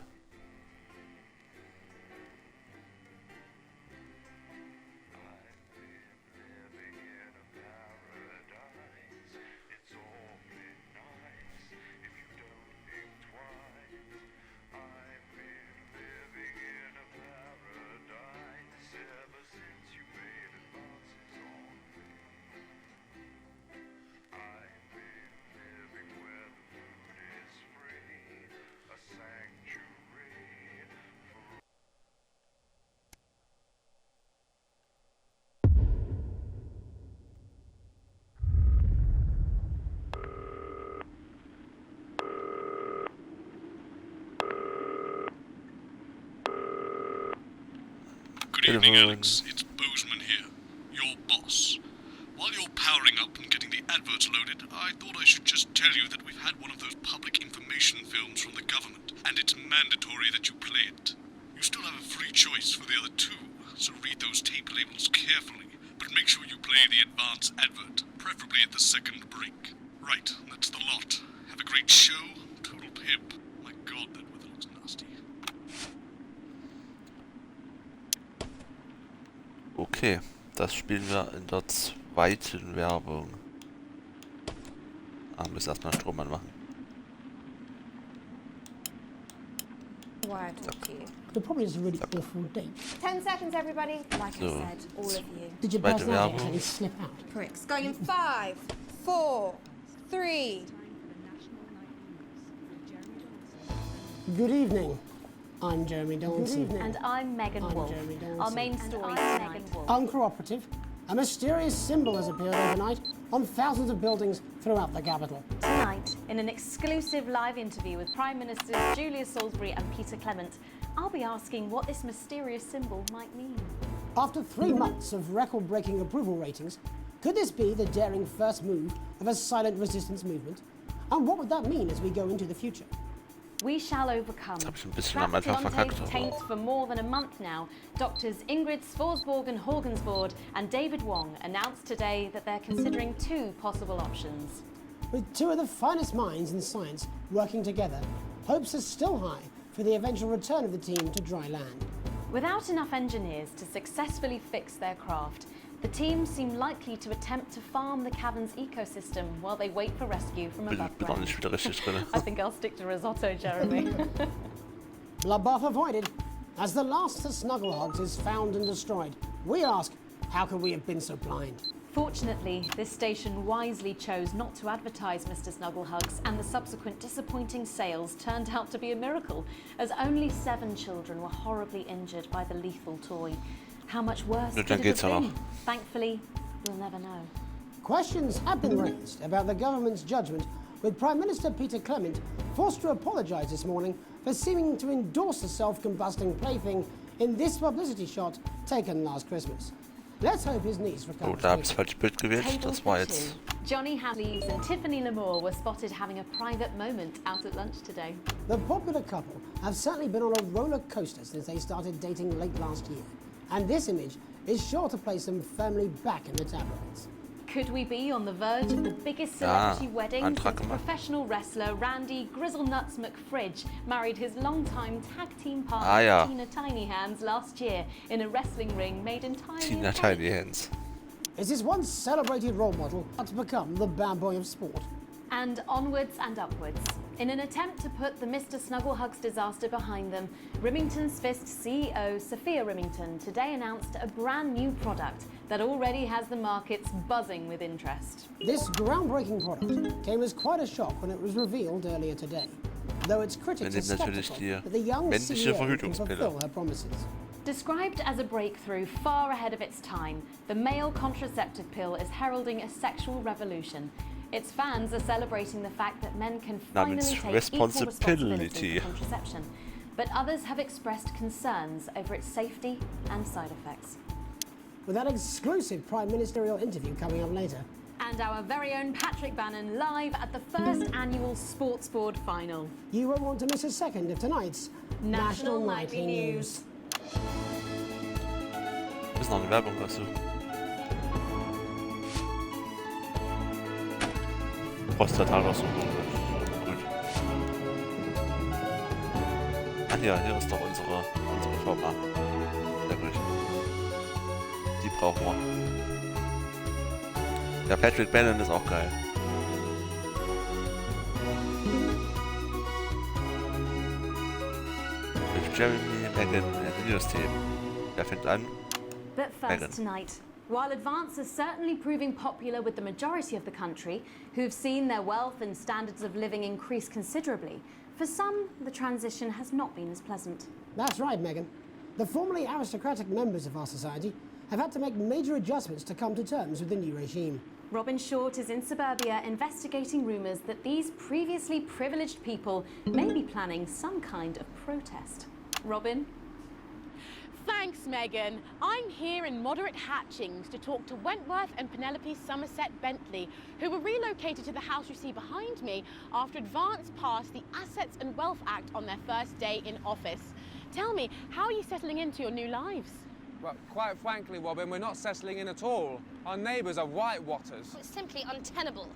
evening, Alex. It's Bozeman here, your boss. While you're powering up and getting the adverts loaded, I thought I should just tell you that we've had one of those public information films from the government, and it's mandatory that you play it. You still have a free choice for the other two, so read those tape labels carefully, but make sure you play the advance advert, preferably at the second break. Right, that's the lot. Have a great show, total pimp. My god, that weather looks nasty. Okay, das spielen wir in der zweiten Werbung. Ah, müssen erstmal Strom anmachen. Why talk you? The problem is a really awful date. 10 seconds, everybody. Like I said, all of you. Did your Zweite personality Werbung. actually slip out? Pricks. Going in 5, 4, 3. Good evening. I'm Jeremy Donaldson. And I'm Megan Wolf. Our main story tonight. Uncooperative. A mysterious symbol has appeared overnight on thousands of buildings throughout the capital. Tonight, in an exclusive live interview with Prime Ministers Julia Salisbury and Peter Clement, I'll be asking what this mysterious symbol might mean. After 3 months of record-breaking approval ratings, could this be the daring first move of a silent resistance movement? And what would that mean as we go into the future? We shall overcome. Das hab ich ein bisschen am Anfang verkackt. Taint for more than a month now. Doctors Ingrid Svorsborg and Horgensvoord and David Wong announced today that they're considering 2 possible options. With 2 of the finest minds in science working together, hopes are still high for the eventual return of the team to dry land. Without enough engineers to successfully fix their craft, the team seem likely to attempt to farm the cavern's ecosystem while they wait for rescue from above Bin auch ground. nicht wieder richtig drin. I think I'll stick to risotto, Jeremy. Bloodbath avoided. As the last of Snugglehogs is found and destroyed, we ask, how could we have been so blind? Fortunately, this station wisely chose not to advertise Mr. Snugglehugs, and the subsequent disappointing sales turned out to be a miracle, as only 7 children were horribly injured by the lethal toy. How much worse could it have been? Thankfully, we'll never know. Questions have been raised about the government's judgment, with Prime Minister Peter Clement forced to apologise this morning for seeming to endorse the self-combusting plaything in this publicity shot taken last Christmas. Let's hope his niece Oh, recovers. da habe ich falsch Bild gewählt. Table Das war for jetzt. 2. Johnny Hasleys and Tiffany Lamore were spotted having a private moment out at lunch today. The popular couple have certainly been on a roller coaster since they started dating late last year. And this image is sure to place them firmly back in the tabloids. Could we be on the verge of the biggest celebrity wedding since Antrag gemacht. professional wrestler Randy Grizzlenuts McFridge married his longtime tag team partner Ah, ja. Tina Tiny Hands last year in a wrestling ring made entirely Tina of Tiny Hands. Is this once celebrated role model about to become the bad boy of sport? And onwards and upwards. In an attempt to put the Mr. Snugglehugs disaster behind them, Rimington's Fist CEO Sophia Rimington today announced a brand new product that already has the markets buzzing with interest. This groundbreaking product came as quite a shock when it was revealed earlier today, though its critics are skeptical that the young männliche CEO can Verhütungspille. fulfill her promises. Described as a breakthrough far ahead of its time, the male contraceptive pill is heralding a sexual revolution. Its fans are celebrating the fact that men can finally Namens take equal Responsibility. responsibility for contraception. But others have expressed concerns over its safety and side effects. With that exclusive Prime Ministerial interview coming up later. And our very own Patrick Bannon live at the first annual Sports Board final. You won't want to miss a second of tonight's National Nightly News. Das ist noch eine Werbung dazu. Postleitaussuchung. Gut. Ach ja, hier ist doch unsere Firma. Sehr gut. Die brauchen wir. Ja, Patrick Bannon ist auch geil. Mit Jeremy, Megan and the News Team. Wer fängt an? But first Megan. tonight, while Advance is certainly proving popular with the majority of the country, who've seen their wealth and standards of living increase considerably, for some, the transition has not been as pleasant. That's right, Megan. The formerly aristocratic members of our society have had to make major adjustments to come to terms with the new regime. Robin Short is in suburbia investigating rumours that these previously privileged people may be planning some kind of protest. Robin? Thank Thanks, Megan. I'm here in Moderate Hatchings to talk to Wentworth and Penelope Somerset Bentley, who were relocated to the house you see behind me after Advance passed the Assets and Wealth Act on their first day in office. Tell me, how are you settling into your new lives? Well, quite frankly, Robin, we're not settling in at all. Our neighbours are whitewatters. It's simply untenable.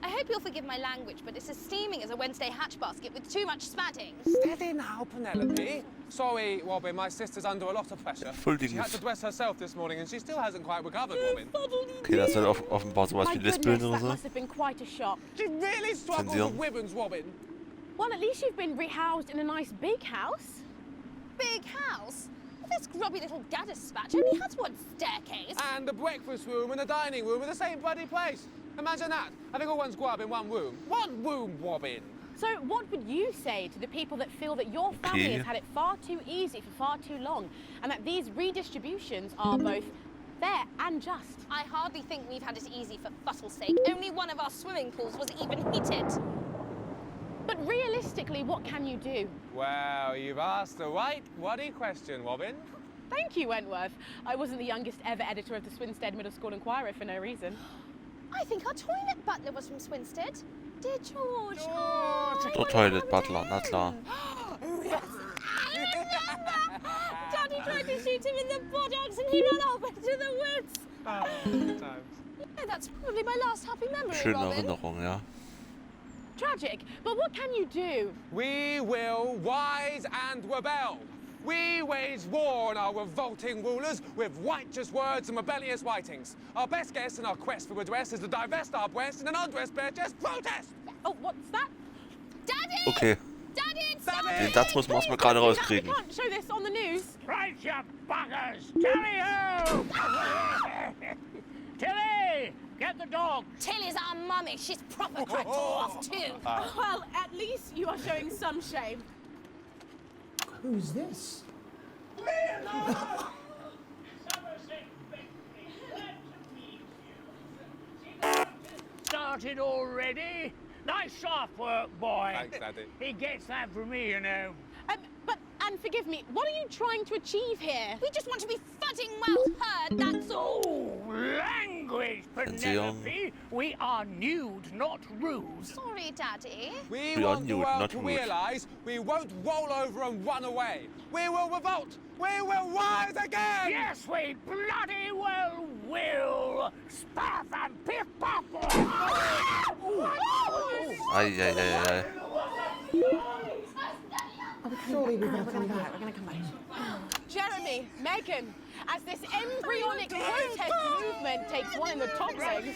I hope you'll forgive my language, but it's as steaming as a Wednesday hatch basket with too much spatting. Steady now, Penelope. Sorry, Robin, my sister's under a lot of pressure. She had to dress herself this morning and she still hasn't quite recovered, Robin. Okay, das ist halt offenbar sowas wie Lesben oder That so. must have been quite a shock. She really struggles with ribbons, Robin. Well, at least you've been rehoused in a nice big house. Big house? This grubby little gaddispatch only has one staircase. And the breakfast room and the dining room in the same bloody place. Imagine that, having all one's grub in one room. One room, Robin. So what would you say to the people that feel that your family has had it far too easy for far too long, and that these redistributions are both fair and just? I hardly think we've had it easy for fussle's sake. Only one of our swimming pools was even heated. But realistically, what can you do? Well, you've asked the right bloody question, Robin. Thank you, Wentworth. I wasn't the youngest ever editor of the Swinstead Middle School Inquirer for no reason. I think our toilet butler was from Swinstead. Dear George. Der Toilet Butler, na klar. Yes. I remember. Daddy tried to shoot him in the buttocks and he ran off into the woods. Oh, good times. Yeah, that's probably my last happy memory, Schöne Robin. Erinnerung, ja. Tragic, but what can you do? We will rise and rebel. We wage war on our revolting rulers with righteous words and rebellious writings. Our best guess in our quest for redress is to divest our breast in an undressed bare chest protest. Oh, what's that? Daddy! Okay. Daddy, it's Den Satz muss man erstmal gerade We rauskriegen. can't show this on the news. Right, you buggers! Tilly-ho! Tilly! Get the dog! Tilly's our mummy. She's proper cracked off too. Well, at least you are showing some shame. Who's this? Started already? Nice soft work, boy. Thanks, Daddy. He gets that from me, you know. And forgive me, what are you trying to achieve here? We just want to be fudding well heard, that's all. Oh, language, Penelope. We are nude, not rude. Sorry, Daddy. We We are want the nude, world not to rude. realise we won't roll over and run away. We will revolt. We will rise again. Yes, we bloody well will. Spaff and piff pop. Ai, ai, ai, ai. Surely we're going to come back. We're going to come back. Jeremy, Megan, as this embryonic protest movement takes one in the top ranks,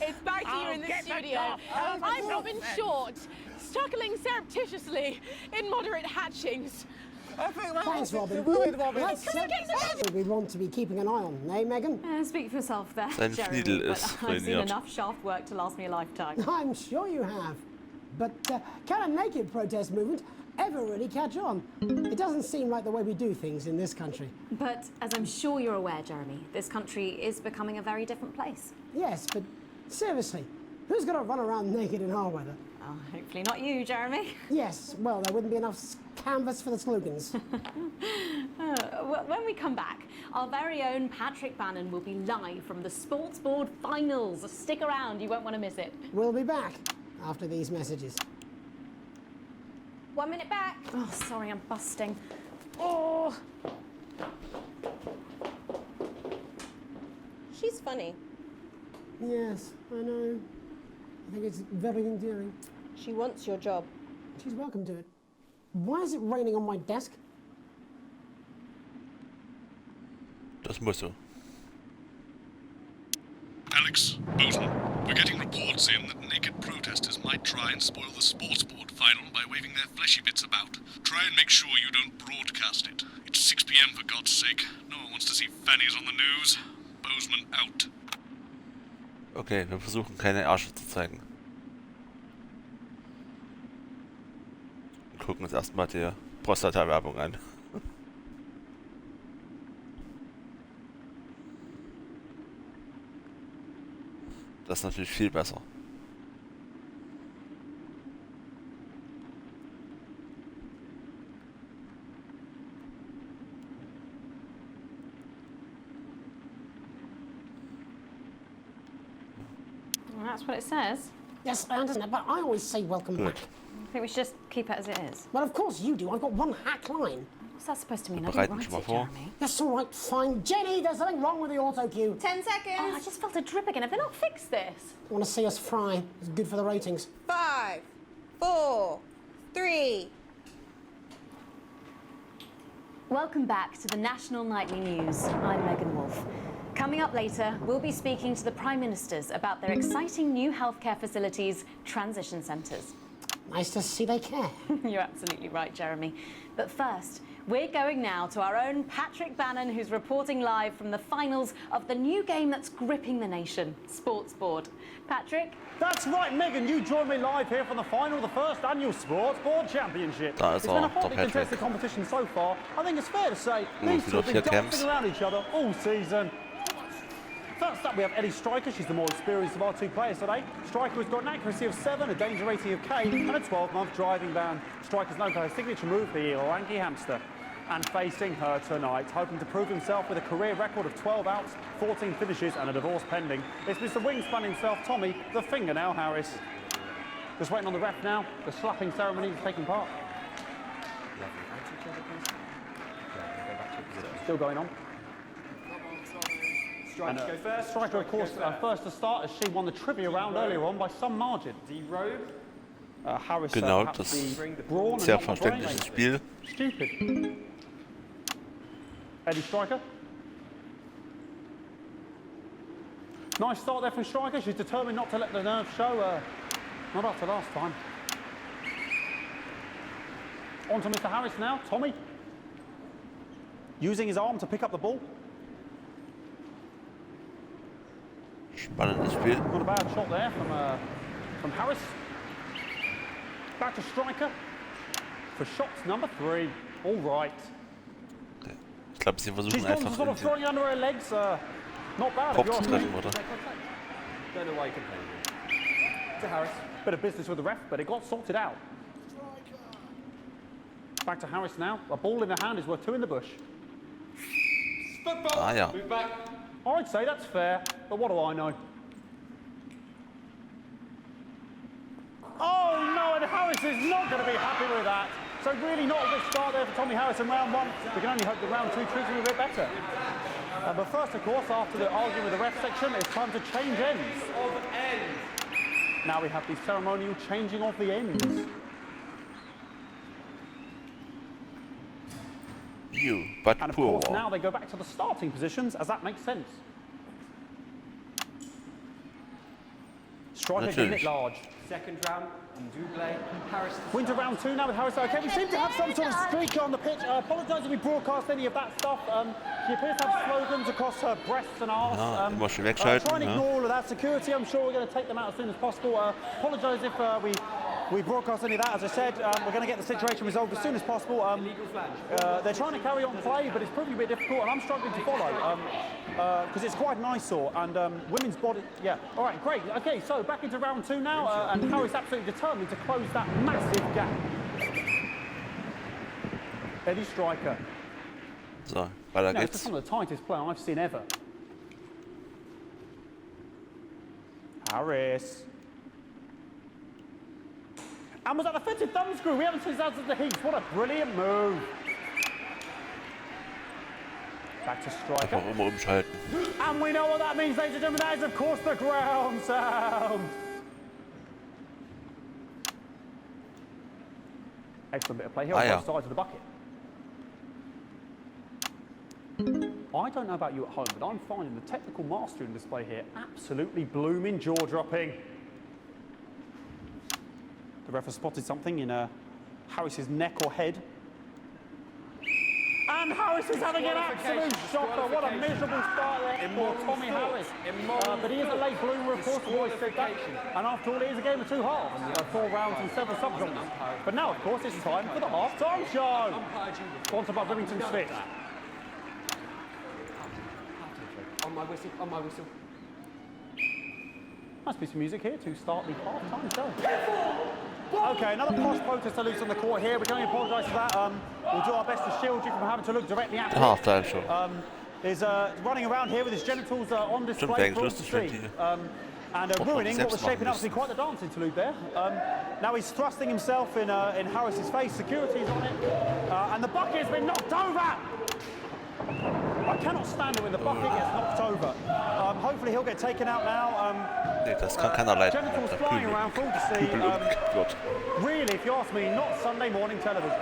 it's back to you in the studio. I'm Robin Short, struggling surreptitiously in Moderate Hatchings. Thanks, Robin. Let's we want to be keeping an eye on, eh, Megan? Speak for yourself there, Sein Jeremy, Schniedel but ist I've seen ruiniert. enough shaft work to last me a lifetime. I'm sure you have. But can a naked protest movement ever really catch on? It doesn't seem like the way we do things in this country. But as I'm sure you're aware, Jeremy, this country is becoming a very different place. Yes, but seriously, who's going to run around naked in our weather? Oh, hopefully not you, Jeremy. Yes, well, there wouldn't be enough canvas for the slogans. When we come back, our very own Patrick Bannon will be live from the Sports Board Finals. Stick around, you won't want to miss it. We'll be back after these messages. 1 minute back. Oh, sorry, I'm busting. Oh. She's funny. Yes, I know. I think it's very endearing. She wants your job. She's welcome to it. Why is it raining on my desk? Das muss so. Alex, Boson, we're getting reports in that naked protesters might try and spoil the sports board final by waving their fleshy bits about. Try and make sure you don't broadcast it. It's 6 p.m. for God's sake. No one wants to see fannies on the news. Bozeman out. Okay, wir versuchen keine Ärsche zu zeigen. Wir gucken uns erstmal die Prostata-Werbung an. Das ist natürlich viel besser. That's what it says. Yes, I understand, but I always say welcome back. I think we should just keep it as it is. Well, of course you do. I've got one hack line. What's that supposed to mean? I didn't write it, Jeremy. That's all right, fine. Jenny, there's something wrong with the auto cue. 10 seconds. Oh, I just felt a drip again. Have they not fixed this? I want to see us fry. It's good for the ratings. 5, 4, 3. Welcome back to the National Nightly News. I'm Megan Wolfe. Coming up later, we'll be speaking to the Prime Ministers about their exciting new healthcare facilities, transition centres. Nice to see they care. You're absolutely right, Jeremy. But first, we're going now to our own Patrick Bannon, who's reporting live from the finals of the new game that's gripping the nation, Sports Board. Patrick? That's right, Megan. You join me live here from the final of the first annual Sports Board Championship. It's been a hotly contested competition so far. I think it's fair to say these two have been dancing around each other all season. First up, we have Ellie Striker. She's the more experienced of our two players today. Striker has got an accuracy of 7, a danger rating of K, and a 12-month driving ban. Striker's known for her signature move, the Orangi Hamster. And facing her tonight, hoping to prove himself with a career record of 12 outs, 14 finishes, and a divorce pending, it's Mr. Wingspan himself, Tommy, the Fingernail Harris. Just waiting on the ref now. The slapping ceremony is taking part. Still going on. Striker go first. Striker, of course, first to start as she won the trivia round earlier on by some margin. Harris, genau, das sehr verständliches Spiel. Stupid. Eddie Striker. Nice start there from Striker. She's determined not to let the nerves show. Not after last time. On to Mr. Harris now. Tommy. Using his arm to pick up the ball. Spannendes Spiel. Not a bad shot there from Harris. Back to Striker for shots number 3. All right. Ich glaube, sie versuchen She's einfach sort of throwing under her legs. Not bad. Kopf zu treffen, oder? Don't know why you complain. To Harris. Bit of business with the ref, but it got sorted out. Back to Harris now. A ball in the hand is worth 2 in the bush. Ah ja. Move back. I'd say that's fair, but what do I know? Oh no, and Harris is not going to be happy with that. So really not a good start there for Tommy Harris in round 1. We can only hope that round 2 treats him a bit better. But first, of course, after the argument with the ref section, it's time to change ends. Now we have the ceremonial changing of the ends. But and of course, now they go back to the starting positions, as that makes sense. Striker getting it large. Second round, Double, Harris. Winter round 2 now with Harris. Okay, we seem to have some sort of streak on the pitch. Apologise if we broadcast any of that stuff. She appears to have slogans across her breasts and arse. Try and ignore all of that. Security, I'm sure we're going to take them out as soon as possible. Apologise if we broadcast any of that. As I said, we're going to get the situation resolved as soon as possible. They're trying to carry on play, but it's proving a bit difficult, and I'm struggling to follow because it's quite an eyesore. And women's body, yeah. All right, great. Okay, so back into round 2 now, and Harris absolutely determined to close that massive gap. Eddie Striker. So, weiter geht's. It's some of the tightest play I've seen ever. Harris. And was that a fitted thumb screw? We haven't seen that since the heat. What a brilliant move. Back to Striker. Einfach immer umschalten. And we know what that means, ladies and gentlemen. That is, of course, the ground sound. Excellent bit of play here on both sides of the bucket. I don't know about you at home, but I'm finding the technical mastery in display here absolutely blooming jaw-dropping. The ref has spotted something in Harris's neck or head. And Harris is having an absolute shocker. What a miserable start there for Tommy Harris. But he is a late bloomer, of course, we've always said that. And after all, it is a game of 2 halves, 4 rounds and several subgenres. But now, of course, it's time for the half-time show. Sponsored by Remington Smith. On my whistle, on my whistle. Nice piece of music here to start the half-time show. Okay, another posh protester loose on the court here. We can only apologise for that. We'll do our best to shield you from having to look directly at him. Half-time show. Is running around here with his genitals on display for all to see. and ruining what was shaping up to be quite the dance interlude there. Now he's thrusting himself in Harris's face. Security's on it, and the bucket's been knocked over. I cannot stand it when the bucket gets knocked over. Hopefully he'll get taken out now. Nee, das kann keiner leiden. Genitals flying around for all to see. Really, if you ask me, not Sunday morning television.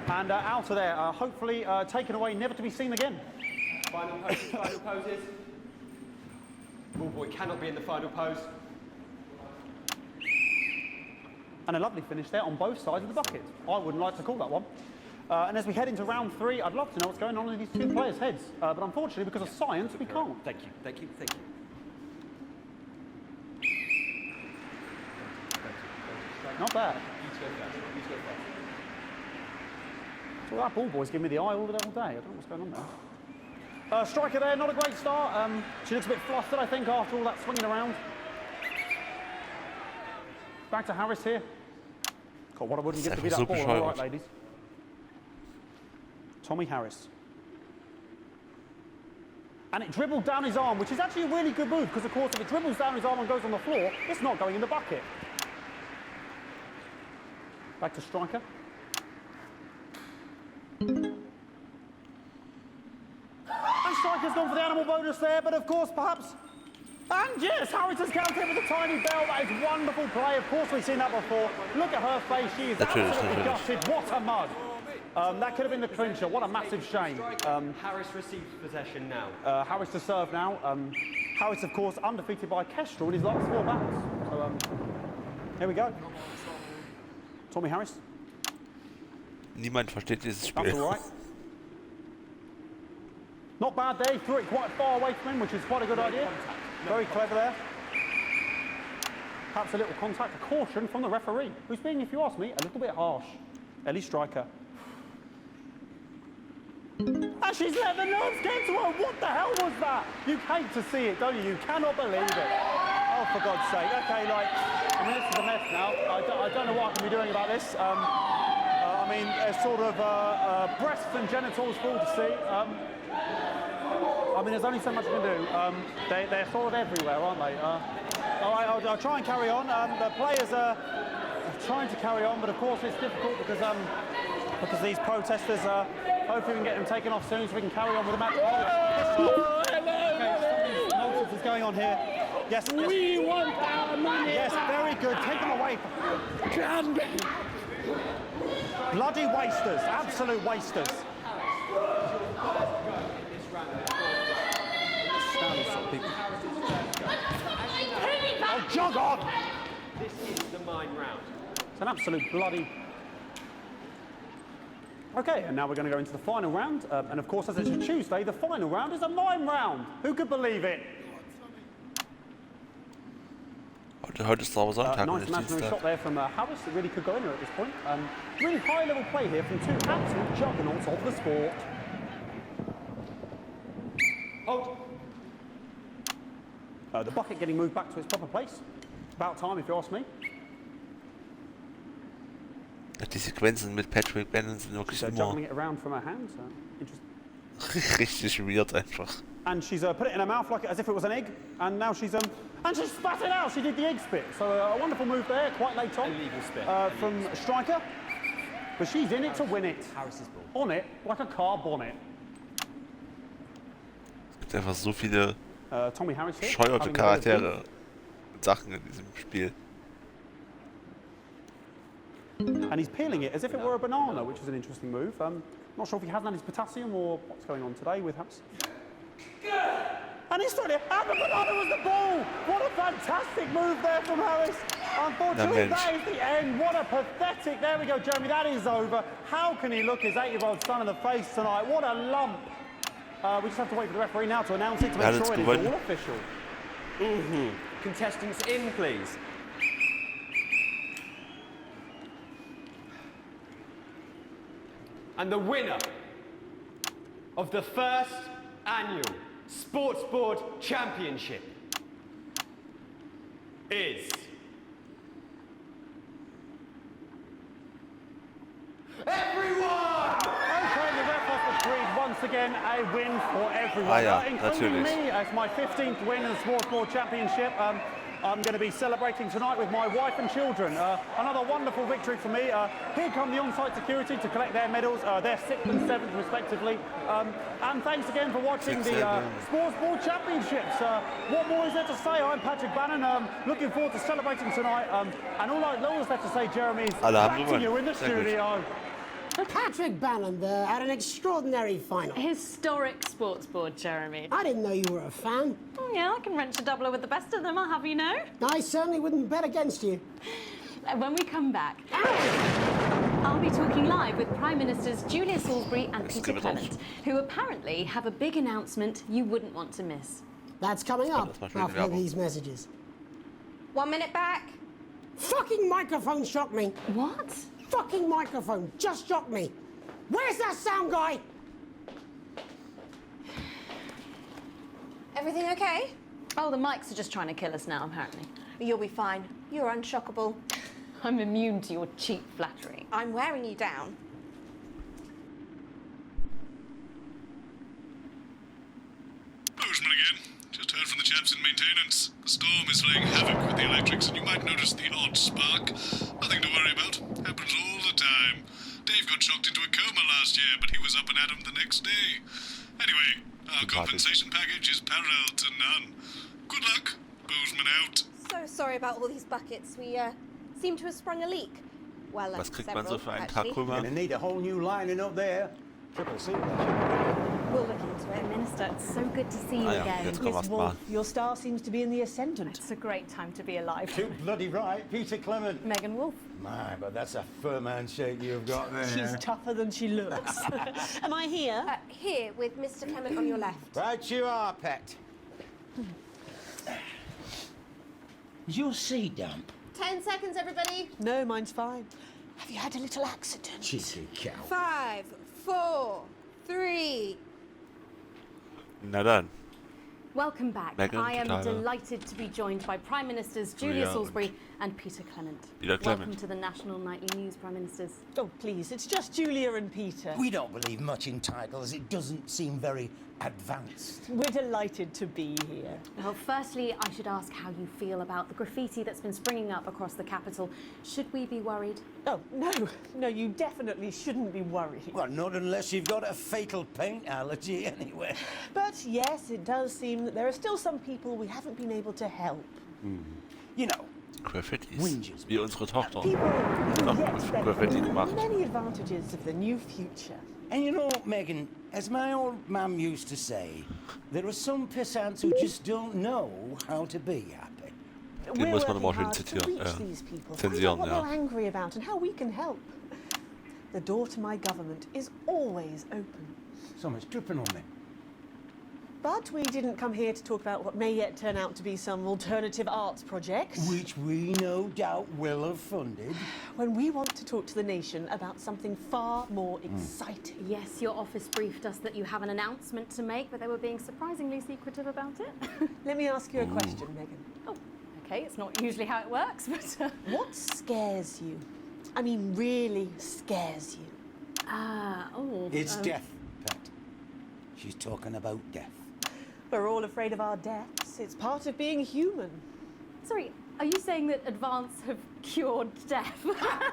And out of there, hopefully taken away, never to be seen again. Final poses. Ballboy cannot be in the final pose. And a lovely finish there on both sides of the bucket. I wouldn't like to call that one. And as we head into round 3, I'd love to know what's going on in these two players' heads. But unfortunately, because of science, we can't. Thank you. Not bad. So that ball boy's giving me the eye all day. I don't know what's going on there. Striker there, not a great start. She looks a bit flustered, I think, after all that swinging around. Back to Harris here. God, what I wouldn't give to be that ball. All right, ladies. Tommy Harris. And it dribbled down his arm, which is actually a really good move, because, of course, if it dribbles down his arm and goes on the floor, it's not going in the bucket. Back to striker. And striker's gone for the animal bonus there, but of course, perhaps... And yes, Harris has counted with a tiny bell. That is wonderful play. Of course, we've seen that before. Look at her face. She is absolutely gutted. What a mud. That could have been the clincher. What a massive shame. Harris receives possession now. Harris to serve now. Harris, of course, undefeated by Kestrel in his last 4 battles. So, here we go. Tommy Harris. Niemand versteht dieses Spiel. That's all right. Not bad there. He threw it quite far away from him, which is quite a good idea. Very clever there. Perhaps a little contact, a caution from the referee, who's being, if you ask me, a little bit harsh. Ellie Striker. And she's let the nerves get to her. What the hell was that? You hate to see it, don't you? You cannot believe it. Oh, for God's sake. Okay, like, I mean, this is a mess now. I don't know what I can be doing about this. I mean, there's sort of breasts and genitals for all to see. I mean, there's only so much I can do. They're sort of everywhere, aren't they? All right, I'll try and carry on. The players are trying to carry on, but of course it's difficult because these protesters, hopefully we can get them taken off soon so we can carry on with the match. Nonsense is going on here. Yes, we want our money. Yes, very good. Take them away. Bloody wasters, absolute wasters. Oh, jog on! This is the mime round. It's an absolute bloody... Okay, and now we're going to go into the final round. And of course, as it's a Tuesday, the final round is a mime round. Who could believe it? Heute ist sauber Sonntag. Nice imaginary shot there from Harris. It really could go in at this point. Really high-level play here from two absolute juggernauts of the sport. Hold. The bucket getting moved back to its proper place. About time, if you ask me. Die Sequenzen mit Patrick Bannon sind wirklich immer juggling it around from her hands. richtig weird einfach. And she's put it in her mouth like as if it was an egg. And now she's and she's spat it out. She did the egg spit. So a wonderful move there, quite late on. Illegal spit. From striker. But she's in it to win it. Harris's ball. On it like a car bonnet. Es gibt einfach so viele Tommy Harris here, bescheuerte Charaktere und Sachen in diesem Spiel. And he's peeling it as if it were a banana, which is an interesting move. Not sure if he hasn't had his potassium or what's going on today with Harris. And he's trying to... And the banana was the ball! What a fantastic move there from Harris. Unfortunately, that is the end. What a pathetic... There we go, Jeremy, that is over. How can he look his 8-year-old son in the face tonight? What a lump. We just have to wait for the referee now to announce it to make sure it is all official. Contestants in, please. And the winner of the first annual Sports Board Championship is... everyone! Okay, the ref has agreed once again a win for everyone, including natürlich. me as my 15th win in the Sports Board Championship. I'm going to be celebrating tonight with my wife and children. Another wonderful victory for me. Here come the on-site security to collect their medals, their 6th and 7th respectively. And thanks again for watching the Sports Board Championships. What more is there to say? I'm Patrick Bannon. Looking forward to celebrating tonight. And all that's left to say, Jeremy, is back to you in the studio. Patrick Bannon there at an extraordinary final. Historic sports board, Jeremy. I didn't know you were a fan. Oh, yeah, I can wrench a doubler with the best of them, I'll have you know. I certainly wouldn't bet against you. When we come back, I'll be talking live with Prime Ministers Julia Salisbury and Peter Clement, who apparently have a big announcement you wouldn't want to miss. That's coming up after these messages. 1 minute back. Fucking microphone shocked me. What? Fucking microphone just shocked me. Where's that sound guy? Everything okay? Oh, the mics are just trying to kill us now, apparently. You'll be fine. You're unshockable. I'm immune to your cheap flattery. I'm wearing you down. Bozeman again. Just heard from the chaps in maintenance. The storm is playing havoc with the electrics, and you might notice the odd spark. Nothing to worry about. Happens all the time. Dave got shocked into a coma last year, but he was up and at 'em the next day. Anyway, our compensation package is parallel to none. Good luck. Bozeman out. So sorry about all these buckets. We seem to have sprung a leak. Well, Was kriegt man several, so für einen actually. Tag rüber? Gonna need a whole new lining up there. Triple C. We'll look into it. Minister, it's so good to see you again. Jetzt kommen wir mal. Your star seems to be in the ascendant. It's a great time to be alive. Too bloody right, Peter Clement. Megan Wolf. My, but that's a firm handshake you've got there. She's tougher than she looks. Am I here? Here, with Mr. Clement on your left. Right you are, pet. Is your seat damp? 10 seconds, everybody. No, mine's fine. Have you had a little accident? Cheeky cow. 5, 4, 3. Na dann. Welcome back. Megan, I am Tyler. delighted to be joined by Prime Ministers Julia Julia Salisbury and Peter Clement. Peter Clement. Welcome to the National Nightly News, Prime Ministers. Oh, please, it's just Julia and Peter. We don't believe much in titles. It doesn't seem very advanced. We're delighted to be here. Well, firstly, I should ask how you feel about the graffiti that's been springing up across the capital. Should we be worried? Oh, no, you definitely shouldn't be worried. Well, not unless you've got a fatal paint allergy anyway. But yes, it does seem that there are still some people we haven't been able to help. You know, Graffitis. Wie unsere Tochter. People Hat who auch yet Graffiti benefit gemacht. from many advantages of the new future. And you know, Megan, as my old mum used to say, there are some pissants who just don't know how to be happy. Den muss man aber auch schön zensieren, what ja. they're angry about and how we can help. The door to my government is always open. So much dripping on me. But we didn't come here to talk about what may yet turn out to be some alternative arts project. Which we no doubt will have funded. When we want to talk to the nation about something far more exciting. Yes, your office briefed us that you have an announcement to make, but they were being surprisingly secretive about it. Let me ask you a question, Megan. Oh, okay, it's not usually how it works, but... What scares you? I mean, really scares you? It's death, Pat. She's talking about death. We're all afraid of our deaths. It's part of being human. Sorry, are you saying that Advance have cured death?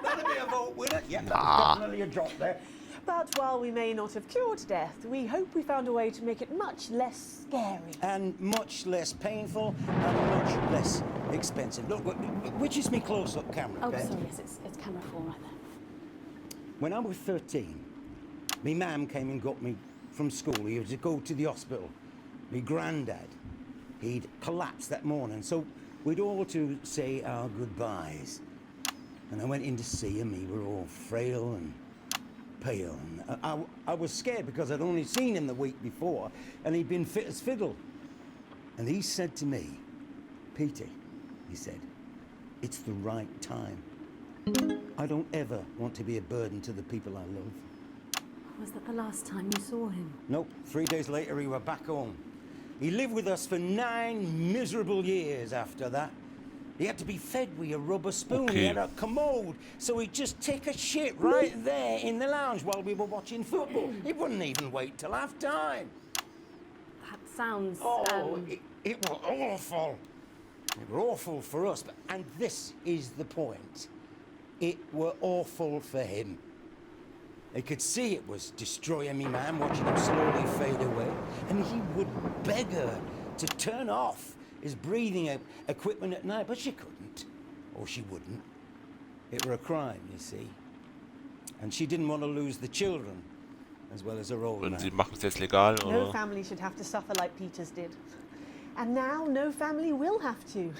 That'll be a vote winner. Yeah, that's definitely a drop there. But while we may not have cured death, we hope we found a way to make it much less scary. And much less painful and much less expensive. Look, which is me close-up camera, Oh, Pat? sorry, yes, it's camera 4 right there. When I was 13, me mum came and got me from school. He was to go to the hospital. Me granddad, he'd collapsed that morning, so we'd all to say our goodbyes. And I went in to see him. He were all frail and pale. And I was scared because I'd only seen him the week before, and he'd been fit as fiddle. And he said to me, Peter, he said, it's the right time. I don't ever want to be a burden to the people I love. Was that the last time you saw him? Nope, 3 days later we were back home. He lived with us for 9 miserable years after that. He had to be fed with a rubber spoon. Okay. He had a commode, so he'd just take a shit right there in the lounge while we were watching football. He wouldn't even wait till half time. That sounds. It was awful. It were awful for us, and this is the point. It were awful for him. He could see it was destroying me, man, watching him slowly fade away, and he would beg her to turn off his breathing equipment at night, but she couldn't, or she wouldn't. It were a crime, you see, and she didn't want to lose the children, as well as her old man. Sie machen es jetzt legal, No oder? family should have to suffer like Peter's did. And now no family will have to.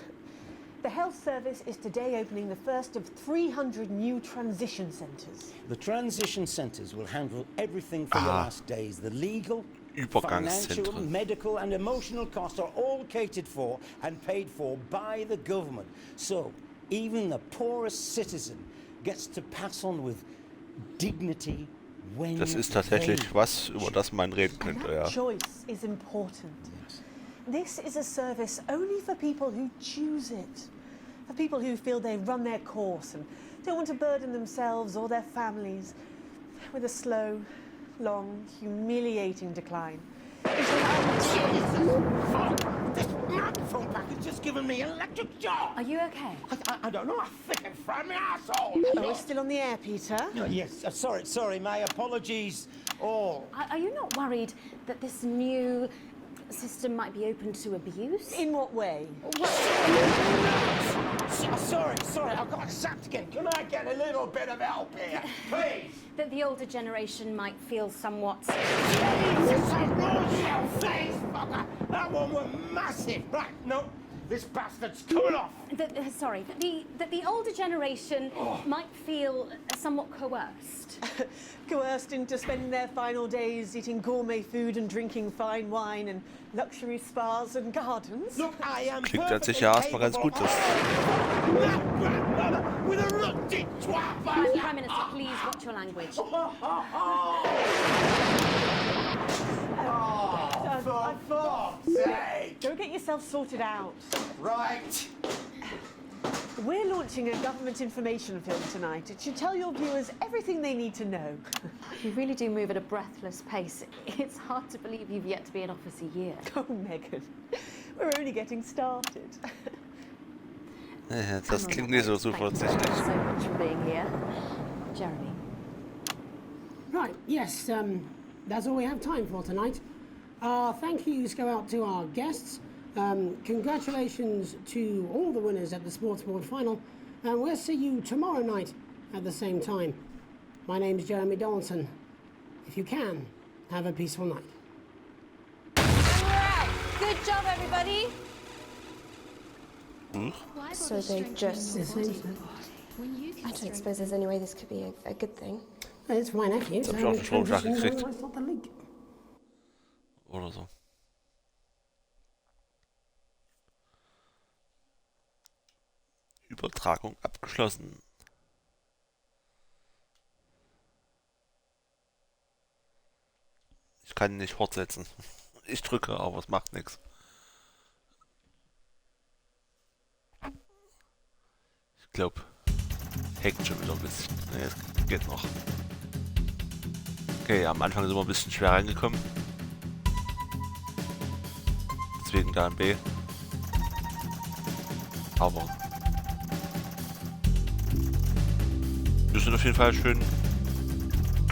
The health service is today opening the first of 300 new transition centres. The transition centres will handle everything for your last days. The legal, financial, medical and emotional costs are all catered for and paid for by the government. So even the poorest citizen gets to pass on with dignity when Das ist tatsächlich was, über das man reden And könnte, that ja. choice is important. This is a service only for people who choose it. For people who feel they run their course and don't want to burden themselves or their families with a slow, long, humiliating decline. This microphone pack has just given me an electric shock. Are you okay? I don't know. I think it's from my asshole. We're still on the air, Peter. Yes, sorry. My apologies all. Are you not worried that this new system might be open to abuse? In what way? Sorry, I've got sapped again. Can I get a little bit of help here, please? That the older generation might feel somewhat. Jesus, a roadshell face, fucker! That one was massive. Right, no, this bastard's coming off. That the older generation might feel somewhat coerced. Coerced into spending their final days eating gourmet food and drinking fine wine and luxury spas and gardens. Look, I am Klingt an sich ja erstmal ganz gut. Das with a rusty twat. Prime Minister, please watch your language. For fuck's sake! Go get yourself sorted out. Right. We're launching a government information film tonight. It should tell your viewers everything they need to know. You really do move at a breathless pace. It's hard to believe you've yet to be in office a year. Oh, Megan, we're only getting started. Das klingt nicht so zuversichtlich. Thank you so much for being here. Jeremy. Right, yes, that's all we have time for tonight. Thank yous go out to our guests. Congratulations to all the winners at the Sports Board final, and we'll see you tomorrow night at the same time. My name's Jeremy Donaldson. If you can, have a peaceful night. Good job, everybody. So they just... I don't suppose there's any way this could be a good thing. It's my nephew. Das hab ich auch einen Vorschlag gekriegt. It's not the league. Oder so. Übertragung abgeschlossen. Ich kann nicht fortsetzen. Ich drücke, aber es macht nichts. Ich glaube, hängt schon wieder ein bisschen. Ne, es geht noch. Okay, am Anfang sind wir ein bisschen schwer reingekommen. Deswegen da ein B. Aber wir sind auf jeden Fall schön.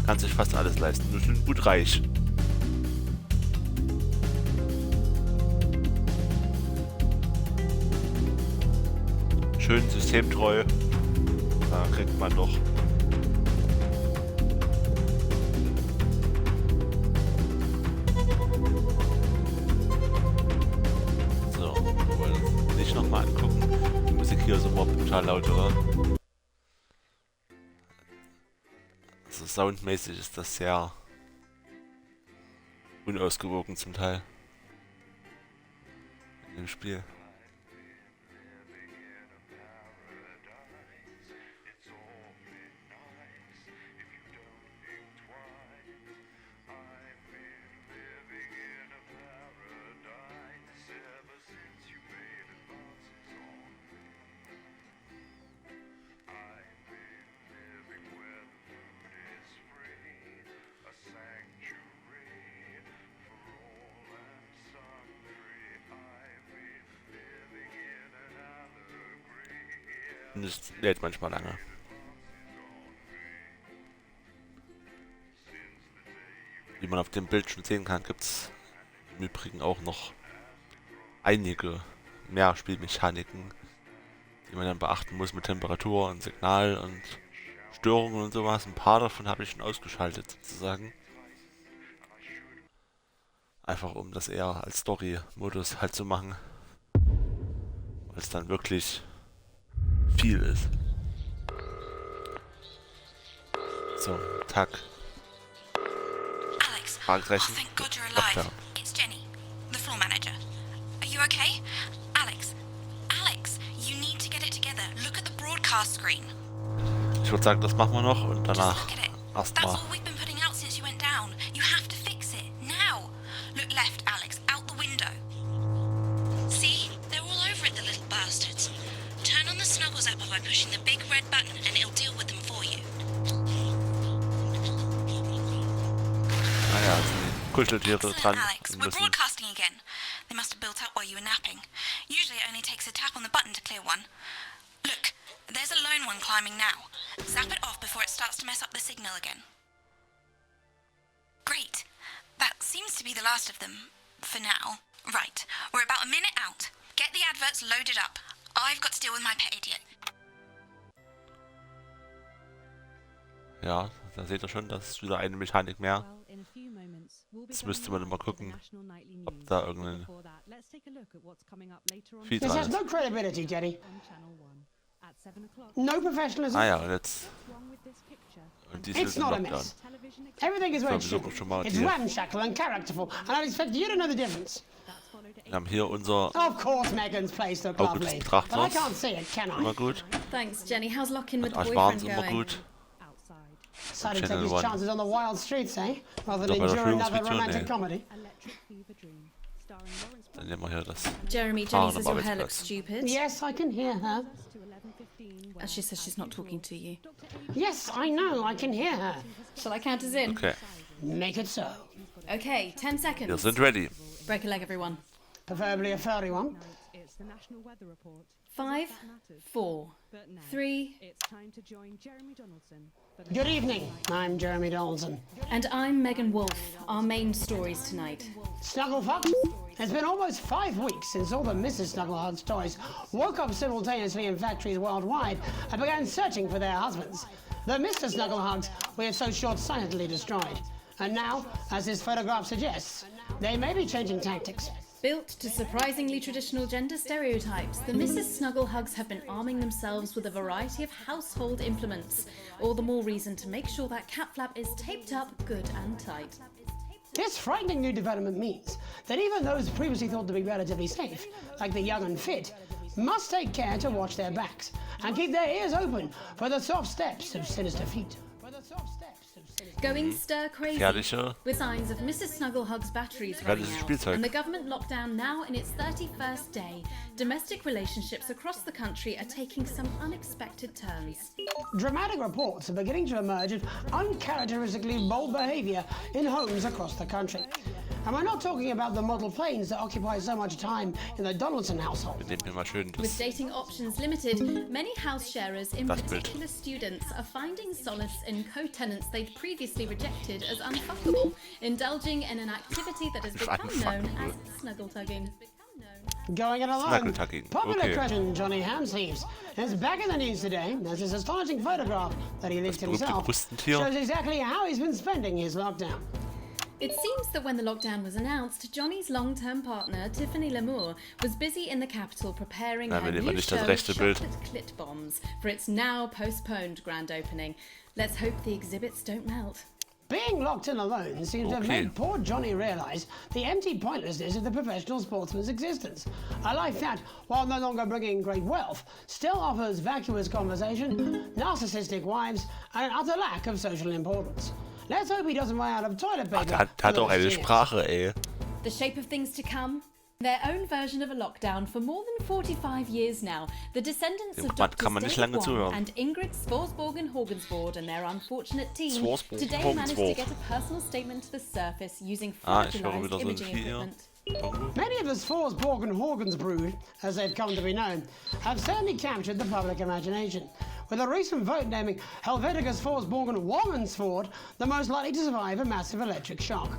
Kann sich fast alles leisten. Wir sind gut reich. Schön systemtreu. Da kriegt man doch. So, wir wollen uns nicht nochmal angucken. Die Musik hier ist immer brutal laut, oder? Also soundmäßig ist das sehr unausgewogen zum Teil in dem Spiel. Und es lädt manchmal lange. Wie man auf dem Bild schon sehen kann, gibt es im Übrigen auch noch einige mehr Spielmechaniken, die man dann beachten muss mit Temperatur und Signal und Störungen und sowas. Ein paar davon habe ich schon ausgeschaltet sozusagen. Einfach um das eher als Story-Modus halt zu machen. Weil es dann wirklich viel ist. So, Tag. Alex, Fragezeichen. thank God you're alive. It's Jenny, the floor manager. Are you okay? Alex, you need to get it together. Look at the broadcast screen. Ich würde sagen, das machen wir noch und danach erstmal. That's all we've been putting out since you went down. You have to fix it now. Look left, Alex, out the window. See? They're all over it, the little bastards. Turn on the Snuggles app by pushing the big red button and it'll deal with them for you. Naja, die Kuscheltiere dran Alex, we're müssen. broadcasting again. They must have built up while you were napping. Usually it only takes a tap on the button to clear one. Look, there's a lone one climbing now. Zap it off before it starts to mess up the signal again. Great. That seems to be the last of them, for now. Right, we're about a minute out. Get the adverts loaded up. I've got to deal with my pet idiot. Ja, da seht ihr schon, das ist wieder eine Mechanik mehr. Jetzt müsste man immer gucken, ob da irgendein Feed This dran has ist. no credibility, Jenny. No professionalism. Ah ja, und jetzt... Und die It's sind im not a Lockdown. mess. Everything is where it should be. It's ramshackle and characterful, and I expect you to know the difference. Wir haben hier unser Of course, Megan's place looked Auge des lovely, but I Betrachters. can't see it, can I? Immer gut. Thanks, Jenny. How's Lock-in with the Als boyfriend Warns immer going? gut. Decided to take Channel his 1. chances on the wild streets, eh? Rather than Doch, bei der endure another Führungsvision, romantic nee. comedy. Dann nehmen wir hier das Jeremy, Jenny Fahren says am your hair looks Arbeitsplatz. stupid. Yes, I can hear her. She says she's not talking to you. Yes, I know, I can hear her. Shall I count us in? Okay, Make it so. Okay, 10 wir seconds. sind ready. Break a leg, everyone. Preferably a furry one. 5, 4, 3. Good evening, I'm Jeremy Donaldson. And I'm Megan Wolfe. Our main stories tonight. Snugglefuck, it's been almost 5 weeks since all the Mrs. Snugglehugs toys woke up simultaneously in factories worldwide and began searching for their husbands. The Mr. Snugglehugs we have so short-sightedly destroyed. And now, as this photograph suggests, they may be changing tactics. Built to surprisingly traditional gender stereotypes, the Mrs. Snugglehugs have been arming themselves with a variety of household implements. All the more reason to make sure that cat flap is taped up good and tight. This frightening new development means that even those previously thought to be relatively safe, like the young and fit, must take care to watch their backs and keep their ears open for the soft steps of sinister feet. Going stir crazy Gefährliche, with signs of Mrs. Snugglehugs batteries running gefährliches out, Spielzeug. and the government lockdown now in its 31st day. Domestic relationships across the country are taking some unexpected turns. Dramatic reports are beginning to emerge of uncharacteristically bold behaviour in homes across the country. And we're not talking about the model planes that occupy so much time in the Donaldson household. Wir nehmen hier mal schön With das, dating options limited, many house sharers, in Das Bild. particular students, are finding solace in co-tenants they'd previously rejected as unfuckable, indulging in an activity that has become known as snuggle tugging. Going it alone, Snuggle-tugging, popular okay. Christian Johnny Hamsleeves is back in the news today as his astonishing photograph that he leaked berühmte himself Brustentier. shows exactly how he's been spending his lockdown. It seems that when the lockdown was announced, Johnny's long-term partner, Tiffany Lamour, was busy in the capital preparing Na, her wir nehmen new nicht show das rechte Bild. Chocolate Clit Bombs for its now postponed grand opening. Let's hope the exhibits don't melt. Being locked in alone seems to have Okay. made poor Johnny realise the empty pointlessness of the professional sportsman's existence. A life that, while no longer bringing great wealth, still offers vacuous conversation, narcissistic wives, and an utter lack of social importance. Let's hope he doesn't run out of toilet Ach, paper. der hat auch eine Cheers. Sprache, ey. The shape of things to come? Their own version of a lockdown for more than 45 years now. The descendants Dem of Mann Drs. kann man nicht David lange Wong zuhören. and Ingrid Svorsborg and their unfortunate team Svorsborg, today managed to get a personal statement to the surface using Ah, ich höre fragilized wieder so ein imaging Vieh hier. equipment. Many of the Svorsborg and Horgans brood, as they've come to be known, have certainly captured the public imagination, with a recent vote naming Helvetica Svorsborg and Wongensford the most likely to survive a massive electric shock.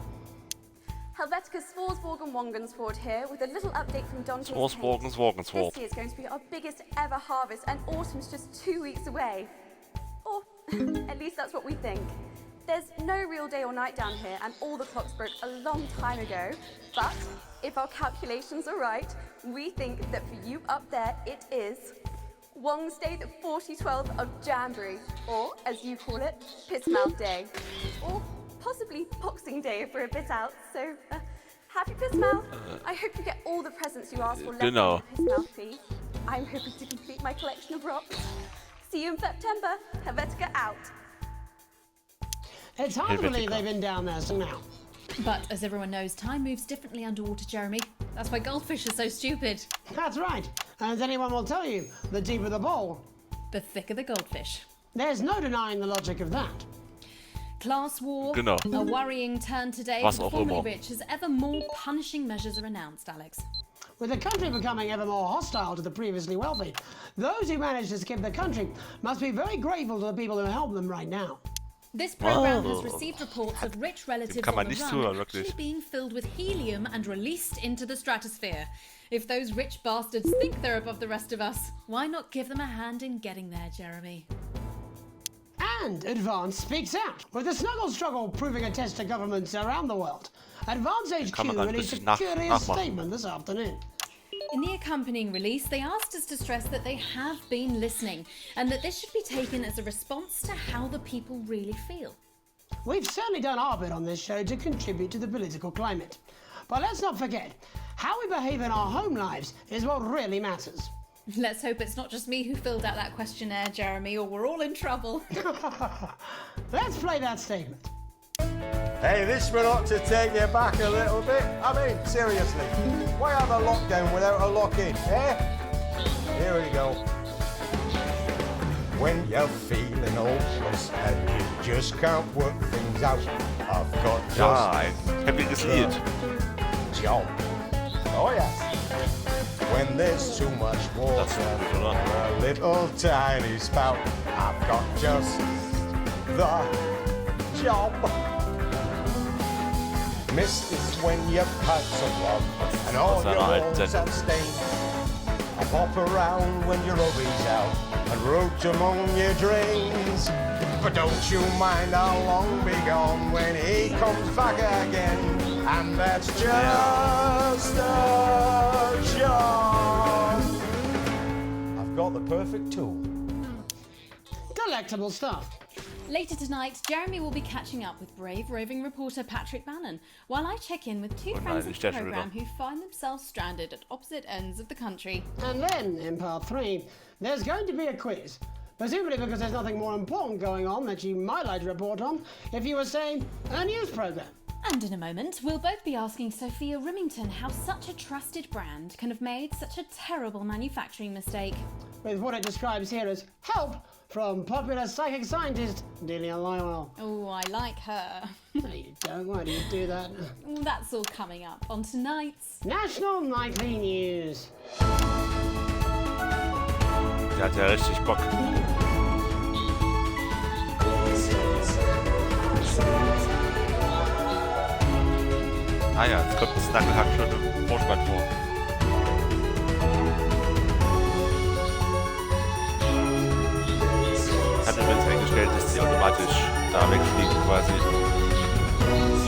Helvetica Svorsborg and Wongensford here with a little update from Dante's Svorsborg and Wongensford. This year is going to be our biggest ever harvest and autumn's just 2 weeks away. Or at least that's what we think. There's no real day or night down here and all the clocks broke a long time ago. But if our calculations are right, we think that for you up there it is Wong's Day the 4012th of Jamboree, or as you call it, Pissmouth Day. Or possibly Boxing Day if we're a bit out, so happy Pissmouth. I hope you get all the presents you asked for left in the Pissmouth, please. I'm hoping to complete my collection of rocks. See you in September. Helvetica out. It's hard to believe they've been down there so now. But as everyone knows, time moves differently underwater, Jeremy. That's why goldfish are so stupid. That's right. And as anyone will tell you, the deeper the bowl, the thicker the goldfish. There's no denying the logic of that. Class war, a worrying turn today for the formerly rich as ever more punishing measures are announced, Alex. With the country becoming ever more hostile to the previously wealthy, those who managed to skip the country must be very grateful to the people who help them right now. This program has received reports of rich relatives on the run actually being filled with helium and released into the stratosphere. If those rich bastards think they're above the rest of us, why not give them a hand in getting there, Jeremy? And Advance speaks out, with the snuggle struggle proving a test to governments around the world. Advance HQ released a curious statement this afternoon. In the accompanying release, they asked us to stress that they have been listening and that this should be taken as a response to how the people really feel. We've certainly done our bit on this show to contribute to the political climate. But let's not forget, how we behave in our home lives is what really matters. Let's hope it's not just me who filled out that questionnaire, Jeremy, or we're all in trouble. Let's play that statement. Hey, this one ought to take you back a little bit. I mean, seriously, why have a lockdown without a lock-in, eh? Here we go. When you're feeling hopeless and you just can't work things out, I've got just the job. Oh yes. When there's too much water for a little tiny spout, I've got just the job. Mist is when your pipes are clogged and all your walls are stained. I pop around when your hurry's out and root among your drains. But don't you mind, I'll long be gone when he comes back again. And that's just a job. I've got the perfect tool. Delectable stuff. Later tonight, Jeremy will be catching up with brave roving reporter Patrick Bannon, while I check in with two friends of the programme who find themselves stranded at opposite ends of the country. And then, in part 3, there's going to be a quiz. Presumably because there's nothing more important going on that you might like to report on if you were, say, a news programme. And in a moment, we'll both be asking Sophia Rimington how such a trusted brand can have made such a terrible manufacturing mistake. With what it describes here as help from popular psychic scientist Delia Lywell. Oh, I like her. No, you don't. Why do you do that? Well, that's all coming up on tonight's National Nightly News. Der hat ja richtig Bock. Ah ja, jetzt kommt das Nackelhack schon im Vorspann vor. Ich habe übrigens eingestellt, dass die automatisch da wegfliegen quasi.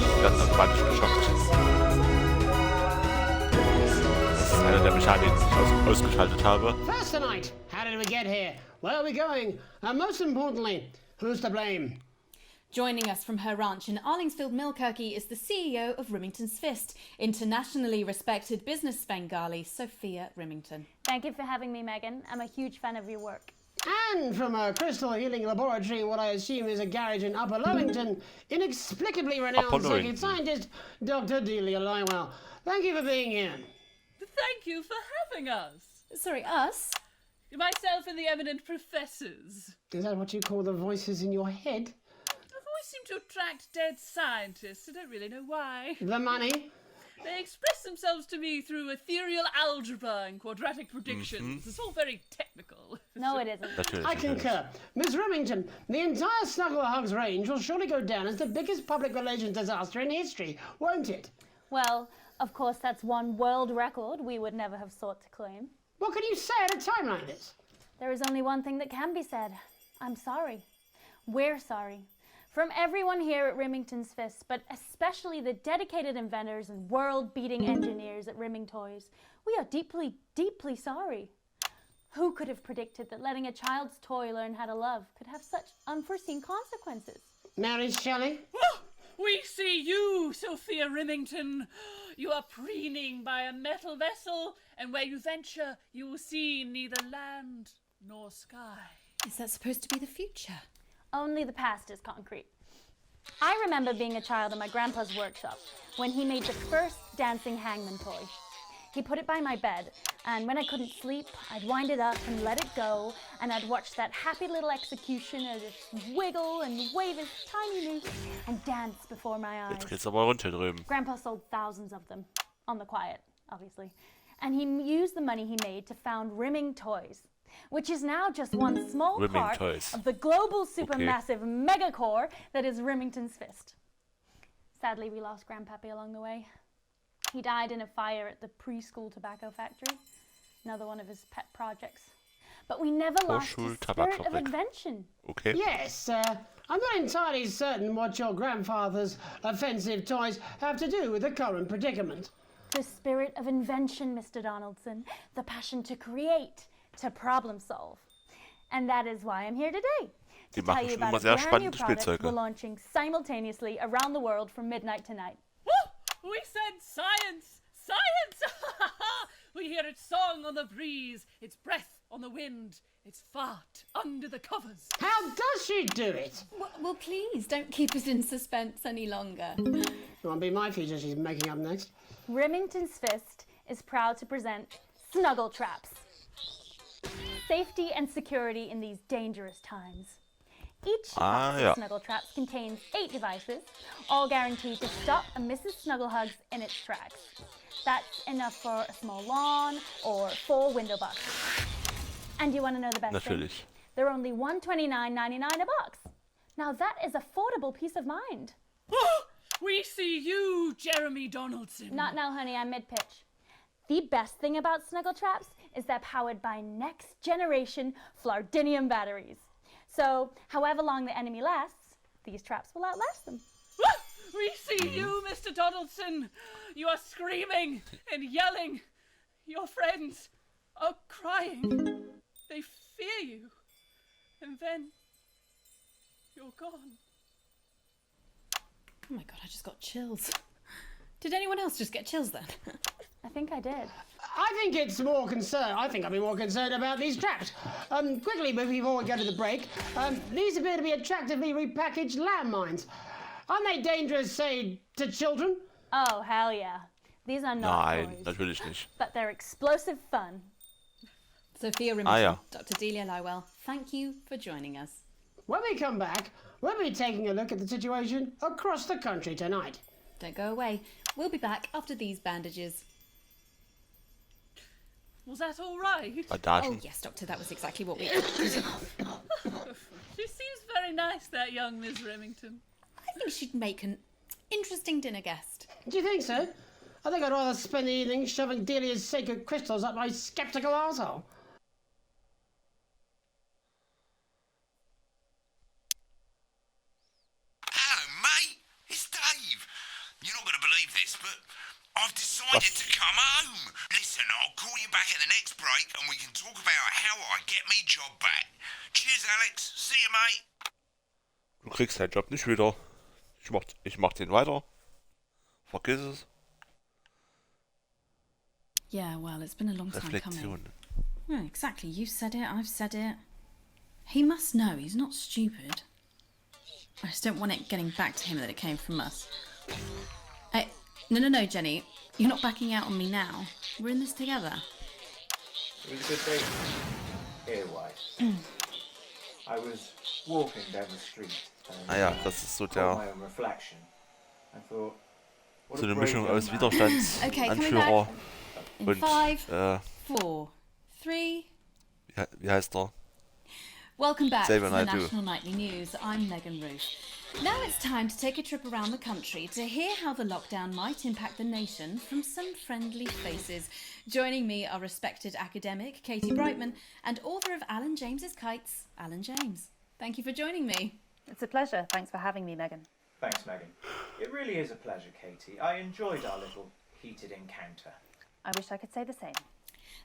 Die werden automatisch geschockt. Das ist einer der Mechaniken, die ich ausgeschaltet habe. First tonight, how did we get here? Where are we going? And most importantly, who's to blame? Joining us from her ranch in Arlingsfield, Milkirky is the CEO of Rimington's Fist, internationally respected business Svengali, Sophia Rimington. Thank you for having me, Megan. I'm a huge fan of your work. And from a crystal healing laboratory in what I assume is a garage in Upper Lowington, inexplicably renowned psychic scientist, Dr. Delia Lywell. Thank you for being here. Thank you for having us. Sorry, us? Myself and the eminent professors. Is that what you call the voices in your head? The voice seemed to attract dead scientists. I don't really know why. The money? They express themselves to me through ethereal algebra and quadratic predictions. It's all very technical. No, it isn't. I concur. Miss Remington, the entire Snuggle Hugs range will surely go down as the biggest public relations disaster in history, won't it? Well, of course, that's one world record we would never have sought to claim. What can you say at a time like this? There is only one thing that can be said. I'm sorry. We're sorry. From everyone here at Remington's Fist, but especially the dedicated inventors and world-beating engineers at Rimming Toys, we are deeply, deeply sorry. Who could have predicted that letting a child's toy learn how to love could have such unforeseen consequences? Mary Shelley? We see you, Sophia Remington. You are preening by a metal vessel, and where you venture, you will see neither land nor sky. Is that supposed to be the future? Only the past is concrete. I remember being a child in my grandpa's workshop when he made the first dancing hangman toy. He put it by my bed, and when I couldn't sleep, I'd wind it up and let it go, and I'd watch that happy little executioner just wiggle and wave his tiny noose and dance before my eyes. Jetzt geht's aber runter drüben. Grandpa sold thousands of them, on the quiet, obviously. And he used the money he made to found Rimming Toys, which is now just one small part of the global supermassive megacore that is Remington's Fist. Sadly, we lost Grandpappy along the way. He died in a fire at the preschool tobacco factory, another one of his pet projects. But we never lost the spirit of invention. Okay. Yes, I'm not entirely certain what your grandfather's offensive toys have to do with the current predicament. The spirit of invention, Mr. Donaldson. The passion to create, to problem solve. And that is why I'm here today. To tell you about a brand new product we're launching simultaneously around the world from midnight tonight. We said science! Science! We hear its song on the breeze, its breath on the wind, its fart under the covers. How does she do it? Well, please, don't keep us in suspense any longer. It won't be my feature she's making up next. Remington's Fist is proud to present Snuggle Traps. Safety and security in these dangerous times. Each box of Snuggle Traps contains 8 devices, all guaranteed to stop a Mrs. Snugglehugs in its tracks. That's enough for a small lawn or 4 window boxes. And you want to know the best thing? They're only $129.99 a box. Now that is affordable peace of mind. We see you, Jeremy Donaldson. Not now, honey, I'm mid-pitch. The best thing about Snuggle Traps is they're powered by next-generation Flardinium batteries. So, however long the enemy lasts, these traps will outlast them. We see you, Mr. Donaldson. You are screaming and yelling. Your friends are crying. They fear you. And then you're gone. Oh my god, I just got chills. Did anyone else just get chills then? I think I did. I think it's more concerned. I think I'd be more concerned about these traps. Quickly, before we go to the break, these appear to be attractively repackaged landmines. Aren't they dangerous, say, to children? Oh, hell yeah. These are not toys. Natürlich nicht. But they're explosive fun. Sophia Remington, Dr. Delia Lywell, thank you for joining us. When we come back, we'll be taking a look at the situation across the country tonight. Don't go away. We'll be back after these bandages. Was that all right? Oh, yes, Doctor, that was exactly what we... She seems very nice, that young Miss Remington. I think she'd make an interesting dinner guest. Do you think so? I think I'd rather spend the evening shoving Delia's sacred crystals up my sceptical arsehole. But I've decided to come home. Listen, I'll call you back at the next break and we can talk about how I get me job back. Cheers, Alex. See you, mate. Du kriegst deinen Job nicht wieder. Ich mach den weiter. Vergiss es. Yeah, well, it's been a long time coming. Yeah, exactly. You said it, I've said it. He must know. He's not stupid. I just don't want it getting back to him that it came from us. No, Jenny. You're not backing out on me now. We're in this together. It was a good day. Here, wife. I was walking down the street and das ist so my own reflection. I thought, So eine Mischung aus Widerstandsanführer und 5, 4, 3. Wie heißt er? Welcome back to Xavier the Naidoo. National Nightly News. I'm Megan Ruth. Now it's time to take a trip around the country to hear how the lockdown might impact the nation from some friendly faces. Joining me are respected academic Katie Brightman and author of Alan James's Kites, Alan James. Thank you for joining me. It's a pleasure. Thanks for having me, Megan. Thanks, Megan. It really is a pleasure, Katie. I enjoyed our little heated encounter. I wish I could say the same.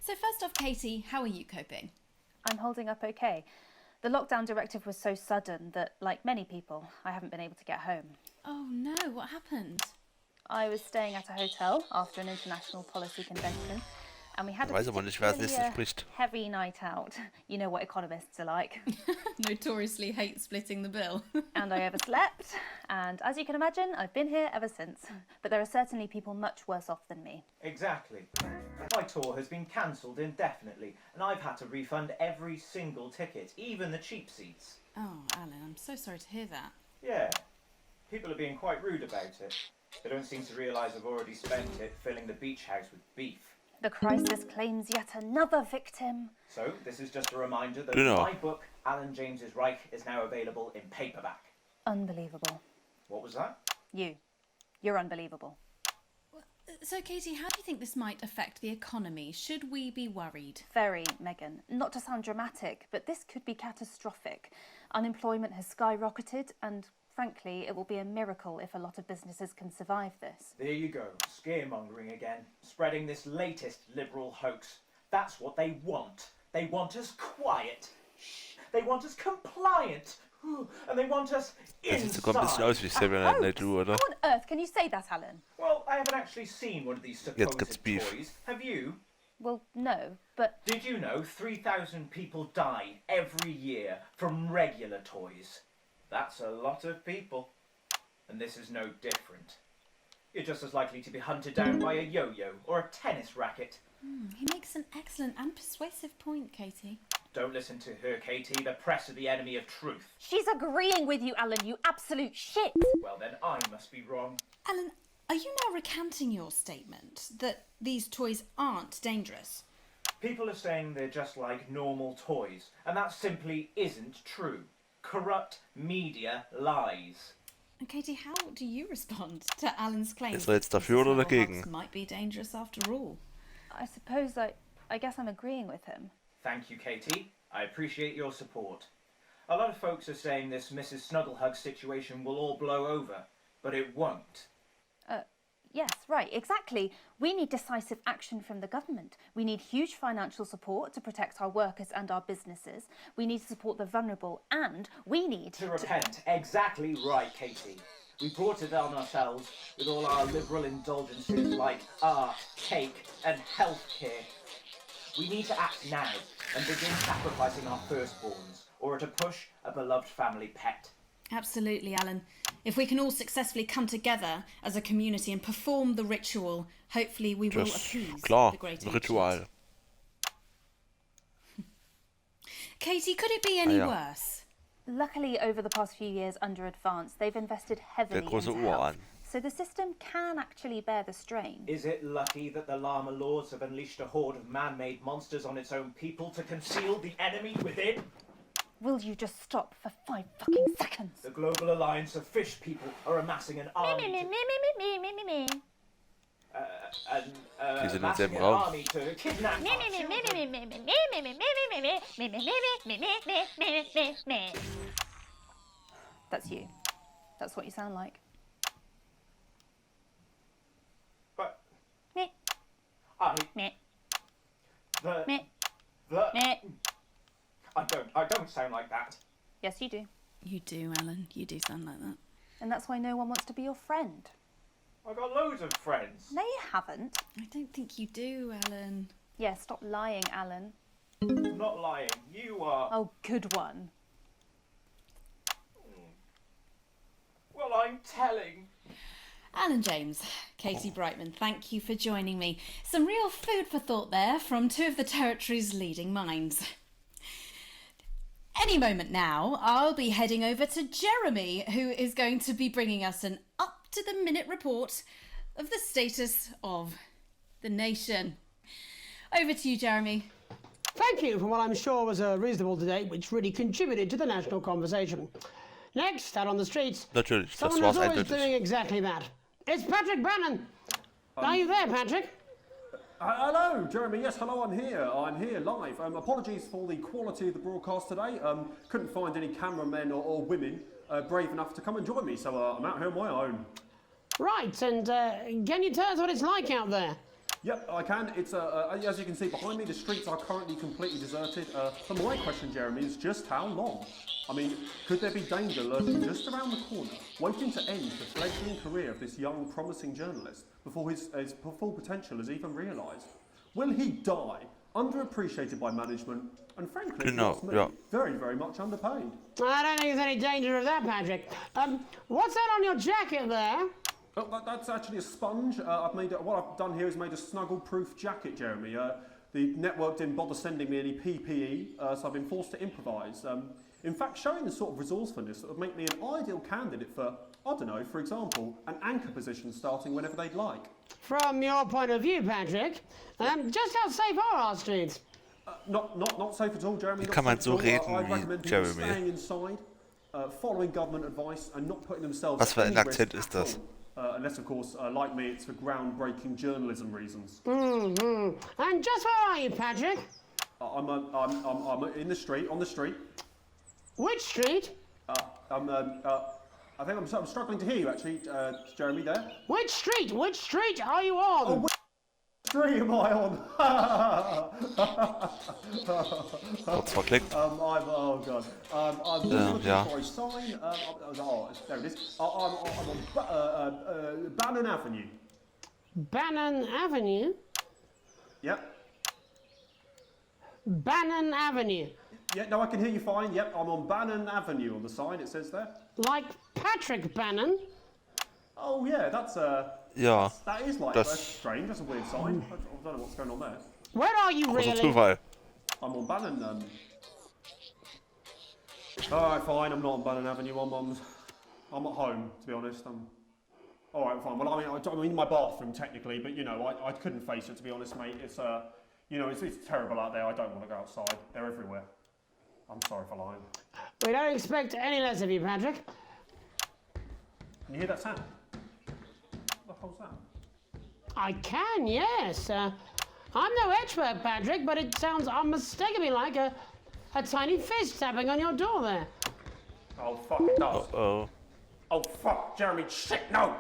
So first off, Katie, how are you coping? I'm holding up okay. The lockdown directive was so sudden that, like many people, I haven't been able to get home. Oh no, what happened? I was staying at a hotel after an international policy convention, and we had a heavy night out. You know what economists are like. Notoriously hate splitting the bill. And I overslept, and as you can imagine, I've been here ever since. But there are certainly people much worse off than me. Exactly. My tour has been cancelled indefinitely, and I've had to refund every single ticket, even the cheap seats. Oh, Alan, I'm so sorry to hear that. Yeah. People are being quite rude about it. They don't seem to realise I've already spent it filling the beach house with beef. The crisis claims yet another victim. So, this is just a reminder that my book, Alan James's Reich, is now available in paperback. Unbelievable. What was that? You're unbelievable. So, Katie, how do you think this might affect the economy? Should we be worried? Very, Megan. Not to sound dramatic, but this could be catastrophic. Unemployment has skyrocketed, and frankly, it will be a miracle if a lot of businesses can survive this. There you go, scaremongering again, spreading this latest liberal hoax. That's what they want. They want us quiet. Shh. They want us compliant. And they want us inside. Das sieht sogar ein bisschen aus wie Xavier Naidoo, oder? How on earth can you say that, Alan? Well, I haven't actually seen one of these supposed toys. Have you? Well, no, but... Did you know 3,000 people die every year from regular toys? That's a lot of people. And this is no different. You're just as likely to be hunted down by a yo-yo or a tennis racket. He makes an excellent and persuasive point, Katie. Don't listen to her, Katie. The press are the enemy of truth. She's agreeing with you, Alan, you absolute shit! Well, then I must be wrong. Alan, are you now recanting your statement that these toys aren't dangerous? People are saying they're just like normal toys, and that simply isn't true. Corrupt media lies. And Katie, how do you respond to Alan's claims Ist jetzt dafür oder dagegen? that might be dangerous after all? I suppose I guess I'm agreeing with him. Thank you, Katie. I appreciate your support. A lot of folks are saying this Mrs. Snugglehug situation will all blow over, but it won't. Yes, right, exactly. We need decisive action from the government. We need huge financial support to protect our workers and our businesses. We need to support the vulnerable, and we need to repent. Exactly right, Katie. We brought it on ourselves with all our liberal indulgences like art, cake, and healthcare. We need to act now and begin sacrificing our firstborns, or at a push, a beloved family pet. Absolutely, Alan. If we can all successfully come together as a community and perform the ritual, hopefully we will appease the great Ritual. Katie, could it be any worse? Luckily, over the past few years under Advance, they've invested heavily into health. So the system can actually bear the strain. Is it lucky that the Llama Lords have unleashed a horde of man-made monsters on its own people to conceal the enemy within? Will you just stop for 5 fucking seconds? The Global Alliance of Fish People are amassing an army to kidnap That's you. That's what you sound like. But I don't sound like that. Yes, you do. You do, Alan. You do sound like that. And that's why no one wants to be your friend. I've got loads of friends. No, you haven't. I don't think you do, Alan. Yeah, stop lying, Alan. I'm not lying. You are. Oh, good one. Well, I'm telling. Alan James, Katie Brightman, thank you for joining me. Some real food for thought there from two of the territory's leading minds. Any moment now, I'll be heading over to Jeremy, who is going to be bringing us an up-to-the-minute report of the status of the nation. Over to you, Jeremy. Thank you for what I'm sure was a reasonable debate which really contributed to the national conversation. Next, out on the streets, Natürlich, das someone war's who's always eindeutig. doing exactly that. It's Patrick Bannon. Are you there, Patrick? Hello, Jeremy. Yes, hello, I'm here. I'm here live. Apologies for the quality of the broadcast today. Couldn't find any cameramen or women brave enough to come and join me, so I'm out here on my own. Right, and can you tell us what it's like out there? Yep, I can. It's as you can see behind me, the streets are currently completely deserted. So my question, Jeremy, is just how long? I mean, could there be danger lurking just around the corner, waiting to end the fledgling career of this young, promising journalist before his full potential is even realised? Will he die, underappreciated by management, and frankly, very, very much underpaid? I don't think there's any danger of that, Patrick. What's that on your jacket there? Oh, that's actually a sponge. What I've done here is made a snuggle-proof jacket, Jeremy. The network didn't bother sending me any PPE, so I've been forced to improvise. In fact, showing the sort of resourcefulness that would make me an ideal candidate for, I don't know, for example, an anchor position starting whenever they'd like. From your point of view, Patrick, just how safe are our streets? Not safe at all, Jeremy. Kann man so reden I'd recommend wie people Jeremy? staying inside, following government advice, and not putting themselves Was für at ein any risk Akzent ist at das? all. Unless, of course, like me, it's for groundbreaking journalism reasons. Mm-hmm. And just where are you, Patrick? I'm in the street, on the street. Which street? I think I'm struggling to hear you, actually, Jeremy, there. Which street? Which street are you on? Oh, which street am I on? Kurz verklickt. Oh, God. I'm looking for a sign. There it is. I'm on Bannon Avenue. Bannon Avenue? Yep. Bannon Avenue. Yeah, no, I can hear you fine. Yep, I'm on Bannon Avenue on the sign, it says there. Like Patrick Bannon? Oh, yeah, that's Ja, that is like, das that's strange, that's a weird sign. I don't know what's going on there. Where are you großer really? Zufall. I'm on Bannon, Alright, fine, I'm not on Bannon Avenue, I'm at home, to be honest. Alright, fine. Well, I'm in my bathroom, technically, but, you know, I couldn't face it, to be honest, mate. It's, you know, it's terrible out there. I don't want to go outside. They're everywhere. I'm sorry for lying. We don't expect any less of you, Patrick. Can you hear that sound? What the hell's that? I can, yes. I'm no expert, Patrick, but it sounds unmistakably like a tiny fist tapping on your door there. Oh, fuck, it does. Uh-oh. Oh, fuck, Jeremy, shit, no!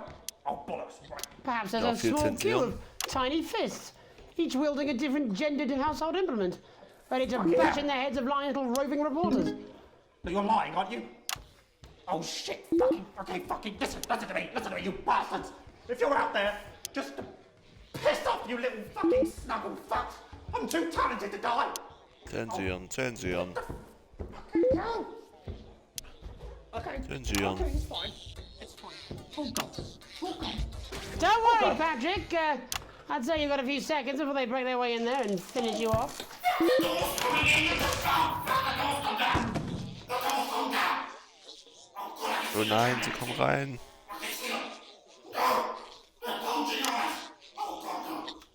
Oh, bollocks. Right. Perhaps there's a small queue of tiny fists, each wielding a different gendered household implement, ready to bash in the heads of lying little roving reporters. You're lying, aren't you? Oh, shit, fucking, listen to me, you bastards! If you're out there, just piss off, you little fucking snuggle fucks! I'm too talented to die! Zensieren. Okay, Zensieren. it's fine. It's fine. Oh, God. Don't worry, Patrick. I'd say you've got a few seconds before they break their way in there and finish you off. Oh nein, sie kommen rein.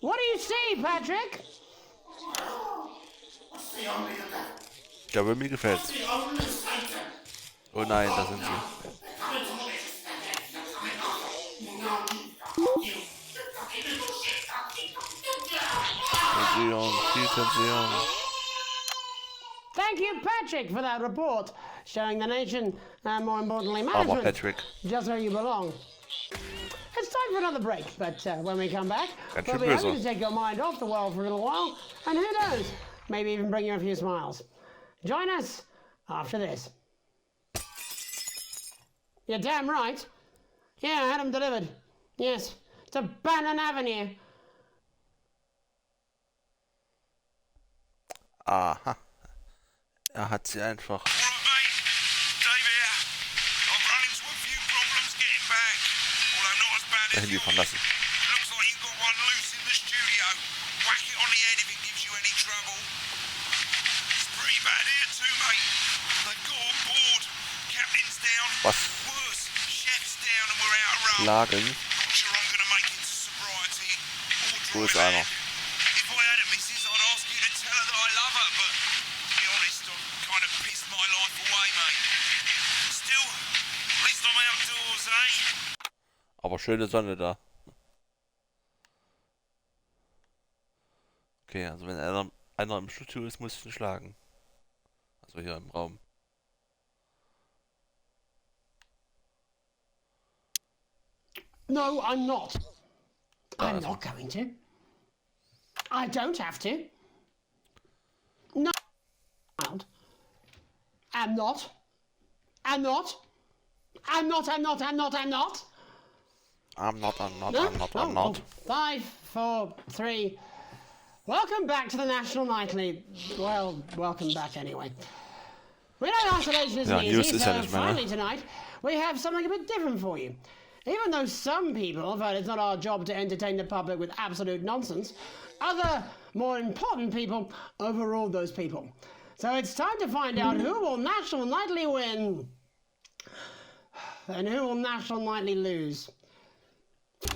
What do you see, Patrick? Ja, aber mir gefällt's. Oh nein, da sind sie. Zensieren. Thank you, Patrick, for that report, showing the nation, and more importantly, management, Patrick. just where you belong. It's time for another break, but when we come back, we'll be böse. hoping to take your mind off the world for a little while, and who knows, maybe even bring you a few smiles. Join us after this. You're damn right. Yeah, I had them delivered. Yes, to Bannon Avenue. Aha. Hat sie einfach. Handy verlassen. Was? Lagen. Wo ist einer? If I had a missus, I'd ask you to tell her that I love her, but to be honest, I've kind of pissed my life away, mate. Still, at least I'm outdoors, eh? Aber schöne Sonne da. Okay, also wenn einer im Studio ist, muss ich ihn schlagen. Also hier im Raum. No, I'm not. I'm not going to. I don't have to. No. I'm not. I'm not. I'm not. I'm not. I'm not. I'm not. I'm not. I'm not. No? I'm not. I'm not. 5, 4, 3. Welcome back to the National Nightly. Well, welcome back anyway. We know isolation isn't easy, so finally tonight we have something a bit different for you. Even though some people felt it's not our job to entertain the public with absolute nonsense, other, more important people overruled those people. So it's time to find out who will National Nightly win and who will National Nightly lose.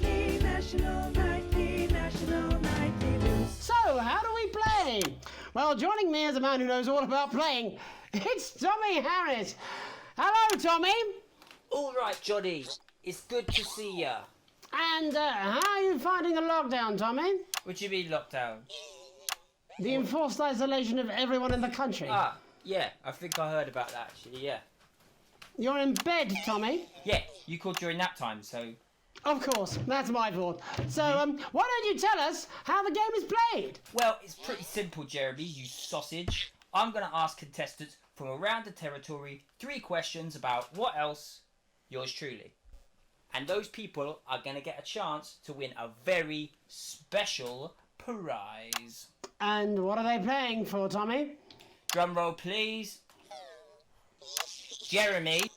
National Nightly lose. So, how do we play? Well, joining me as a man who knows all about playing, it's Tommy Harris. Hello, Tommy. All right, Johnny. It's good to see ya. And how are you finding the lockdown, Tommy? What do you mean lockdown? The enforced isolation of everyone in the country. Ah, yeah. I think I heard about that, actually, yeah. You're in bed, Tommy? Yeah, you called during nap time, so... Of course, that's my fault. So, why don't you tell us how the game is played? Well, it's pretty simple, Jeremy, you sausage. I'm going to ask contestants from around the territory 3 questions about what else? Yours truly. And those people are going to get a chance to win a very special prize. And what are they playing for, Tommy? Drum roll, please. Jeremy.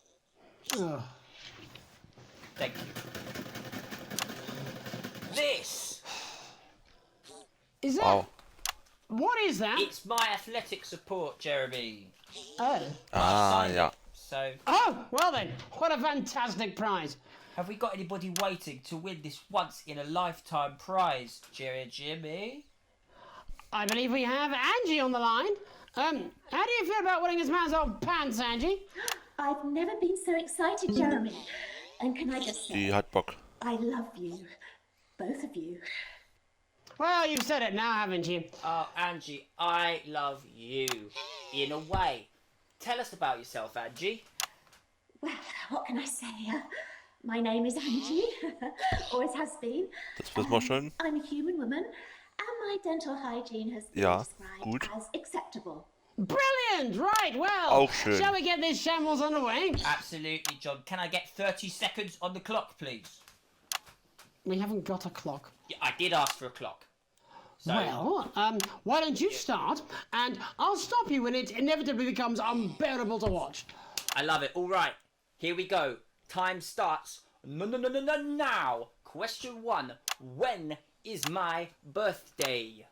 Oh. Thank you. This. Is that... Wow. What is that? It's my athletic support, Jeremy. Oh. Ah, yeah. So... Oh, well then, what a fantastic prize. Have we got anybody waiting to win this once-in-a-lifetime prize, Jimmy? I believe we have Angie on the line. How do you feel about winning this man's old pants, Angie? I've never been so excited, Jeremy. And can I just say... Die hat Bock. I love you. Both of you. Well, you've said it now, haven't you? Oh, Angie, I love you. In a way. Tell us about yourself, Angie. Well, what can I say? My name is Angie. Always has been. Das wissen wir schon. I'm a human woman, and my dental hygiene has been described gut. as acceptable. Brilliant! Right, well, Auch schön. Shall we get this shambles on the way? Absolutely, John. Can I get 30 seconds on the clock, please? We haven't got a clock. Yeah, I did ask for a clock. So... Well, why don't you start, and I'll stop you when it inevitably becomes unbearable to watch. I love it. All right, here we go. Time starts now. Question 1. When is my birthday?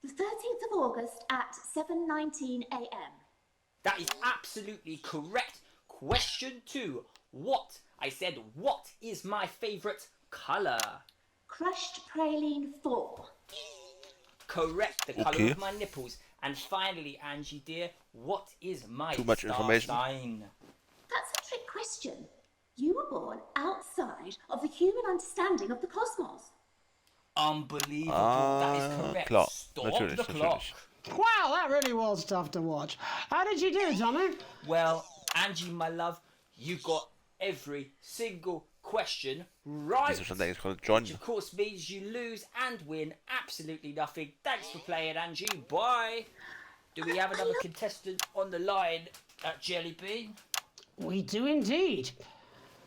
The 13th of August at 7:19 a.m. That is absolutely correct. Question 2. What? I said, what is my favourite colour? Crushed praline 4. Correct. The colour of my nipples. And finally, Angie dear, what is my Too much star information. sign? That's a trick question. You were born outside of the human understanding of the cosmos. Unbelievable. That is correct. Klar. Stop Natürlich, the clock. natürlich. Wow, that really was tough to watch. How did you do, Tommy? Well, Angie, my love, you got every single question right. Wieso stand eigentlich gerade John? Which of course means you lose and win absolutely nothing. Thanks for playing, Angie. Bye. Do we have another contestant on the line at Jelly Bean? We do indeed.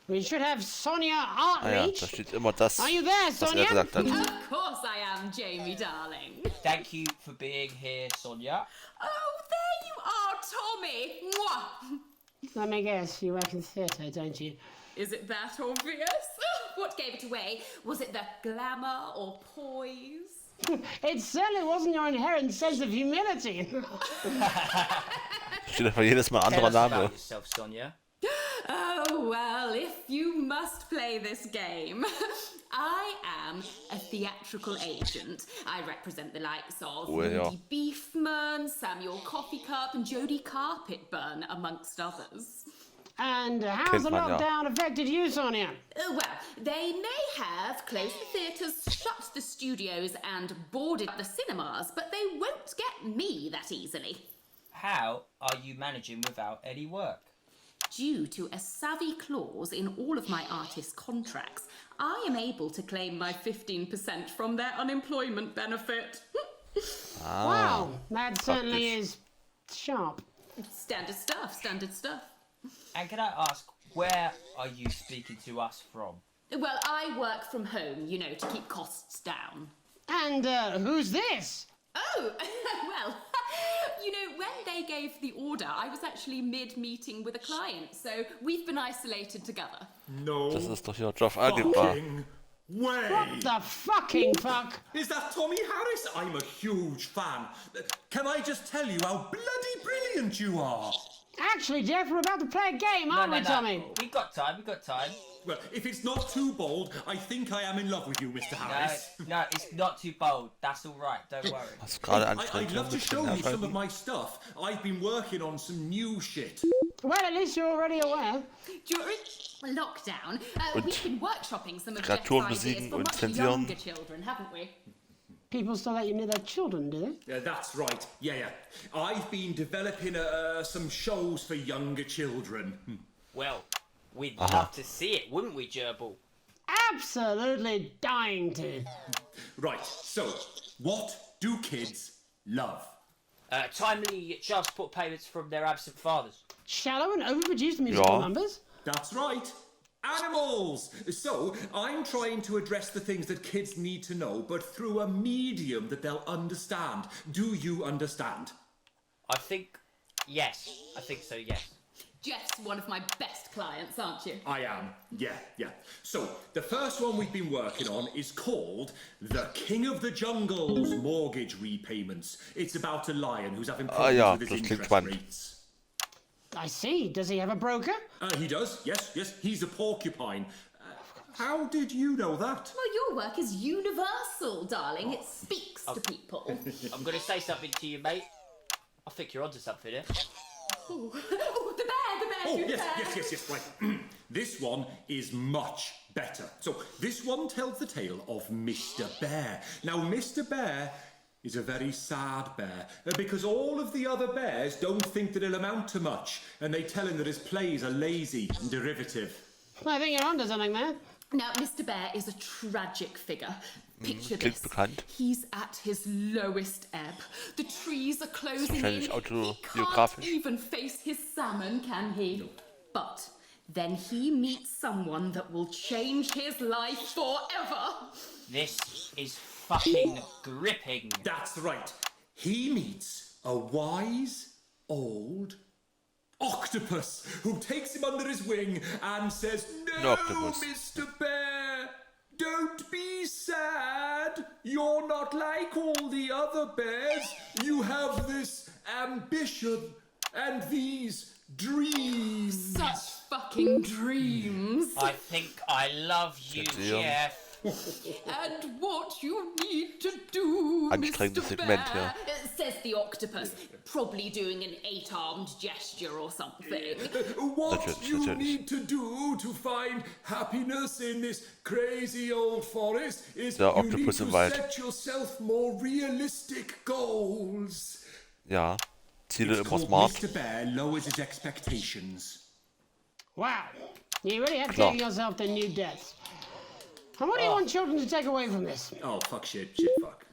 We should have Sonia Ah ja, Artreach. da steht immer das, Are you there, was Sonia? gesagt hat. Of course I am, Jamie, darling. Thank you for being here, Sonia. Oh, there you are, Tommy. Mwah. Let me guess, you work in theatre, don't you? Is it that obvious? What gave it away? Was it the glamour or poise? It certainly wasn't your inherent sense of humility. Steht einfach jedes Mal ein Tell anderer us about Name. yourself, Sonia. Oh, Well, if you must play this game, I am a theatrical agent. I represent the likes of Rudy Beefman, Samuel Coffee Cup, and Jodie Carpetburn, amongst others. And how's the lockdown affected you, Sonia? Well, they may have closed the theatres, shut the studios, and boarded the cinemas, but they won't get me that easily. How are you managing without any work? Due to a savvy clause in all of my artist contracts, I am able to claim my 15% from their unemployment benefit. Wow, that certainly is sharp. Standard stuff, standard stuff. And can I ask, where are you speaking to us from? Well, I work from home, you know, to keep costs down. And who's this? Oh, well, you know, when they gave the order, I was actually mid-meeting with a client, so we've been isolated together. No. Das ist doch hier Job angehbar. Way. What the fucking fuck? Is that Tommy Harris? I'm a huge fan. Can I just tell you how bloody brilliant you are? Actually, Jeff, we're about to play a game, aren't we, Tommy? We got time. Well, if it's not too bold, I think I am in love with you, Mr. Harris. No, it's not too bold. That's all right. Don't worry. I'd love to show you some of my stuff. I've been working on some new shit. Well, at least you're already aware. During lockdown, we've been workshopping some of Jeff's Kreaturen ideas besiegen for und much zensieren. younger children, haven't we? People still let you near their children, do they? Yeah, that's right. Yeah. I've been developing some shows for younger children. Well, we'd love to see it, wouldn't we, Gerbil? Absolutely dying to. Right, so, what do kids love? Timely child support payments from their absent fathers. Shallow and overproduced musical numbers? That's right. Animals! So, I'm trying to address the things that kids need to know, but through a medium that they'll understand. Do you understand? I think so, yes. Jeff's one of my best clients, aren't you? I am, yeah. So, the first one we've been working on is called The King of the Jungle's Mortgage Repayments. It's about a lion who's having problems with his interest rates. I see. Does he have a broker? He does, yes. He's a porcupine. How did you know that? Well, your work is universal, darling. It speaks to people. I'm going to say something to you, mate. I think you're onto something here. Oh, the bear, Yes, right. This one is much better. So, this one tells the tale of Mr. Bear. Now, Mr. Bear is a very sad bear, because all of the other bears don't think that he'll amount to much, and they tell him that his plays are lazy and derivative. I think you're onto something there. Now, Mr. Bear is a tragic figure. Picture Klingt this. bekannt. He's at his lowest ebb. The trees are closing in. Wahrscheinlich He autobiografisch. can't even face his salmon, can he? No. But then he meets someone that will change his life forever. This is fucking gripping. That's right. He meets a wise, old octopus who takes him under his wing and says, "No, Mr. Bear, don't be sad. You're not like all the other bears. You have this ambition and these dreams." Such fucking dreams. I think I love you, Jeff. And what you need to do, Anstrengendes Mr. Segment Bear, hier. says the octopus, probably doing an 8-armed gesture or something. What you need to do to find happiness in this crazy old forest is Der you need Octopus to im Wald. set yourself more realistic goals. Ja, Ziele It's immer called smart. Mr. Bear lowers his expectations. Wow. You really have Klar. taken yourself to new depths. And what do you want children to take away from this? Oh, fuck shit, fuck.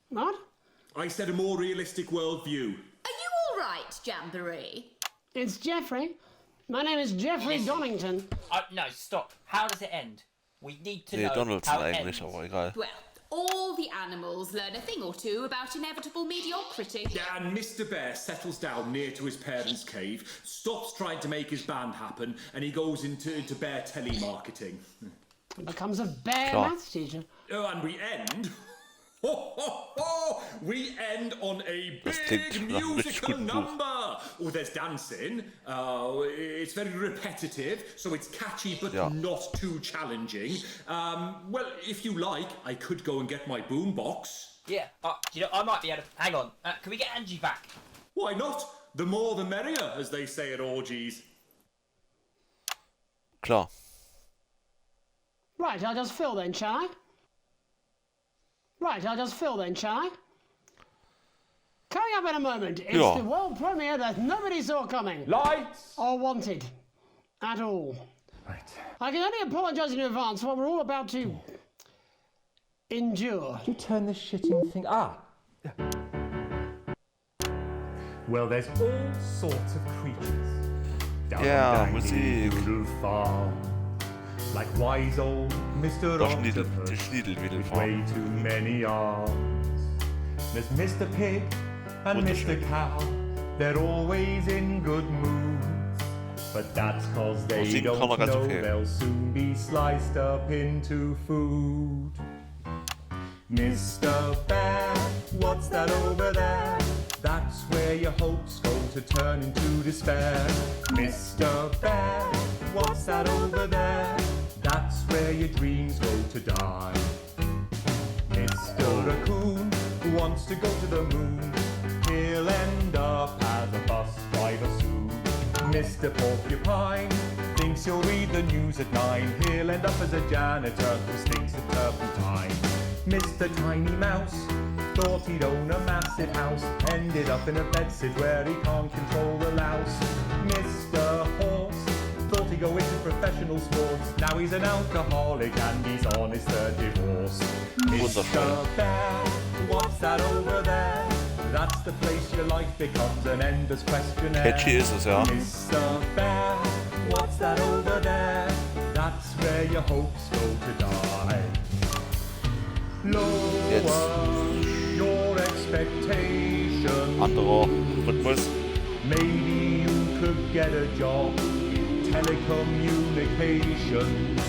What? I said a more realistic worldview. Are you all right, Jamboree? It's Jeffrey. My name is Jeffrey Donington. No, stop. How does it end? We need to Nee, know Donaldson how it eigentlich, ends. aber egal. Well, all the animals learn a thing or two about inevitable mediocrity. Yeah, and Mr. Bear settles down near to his parents' cave, stops trying to make his band happen, and he goes into bear telemarketing. Becomes a bear Klar. maths teacher. Oh, and we end we end on a big musical number. Oh, there's dancing. It's very repetitive, so it's catchy but not too challenging. Well, if you like, I could go and get my boombox. Yeah, you know, I might be able to... Hang on, can we get Angie back? Why not? The more the merrier, as they say at orgies. Klar. Right, I'll just fill then, shall I? Coming up in a moment, it's the world premiere that nobody saw coming. Lights! Or wanted. At all. Right. I can only apologise in advance for what we're all about to... endure. You turn this shitting thing... Well, there's all sorts of creatures. Down Musik. Farm. Like wise old Mr. Octopus with way too many arms. There's Mr. Pig and Mr. Cow. They're always in good moods. But that's cause they don't know they'll soon be sliced up into food. Mr. Bear, what's that over there? That's where your hopes go to turn into despair. Mr. Bear, what's that over there? That's where your dreams go to die. Mr. Raccoon wants to go to the moon. He'll end up as a bus driver soon. Mr. Porcupine thinks he'll read the news at 9. He'll end up as a janitor who stinks of turpentine. Mr. Tiny Mouse thought he'd own a massive house. Ended up in a bedsit where he can't control the louse. Mr. Horse thought he'd go into professional sports. Now he's an alcoholic and he's on his third divorce. Mr. Bear, what's that over there? That's the place your life becomes an endless questionnaire. Mr. Bear, what's that over there? That's where your hopes go to die. Lower your expectations. Anderer Rhythmus. Maybe you could get a job in telecommunications.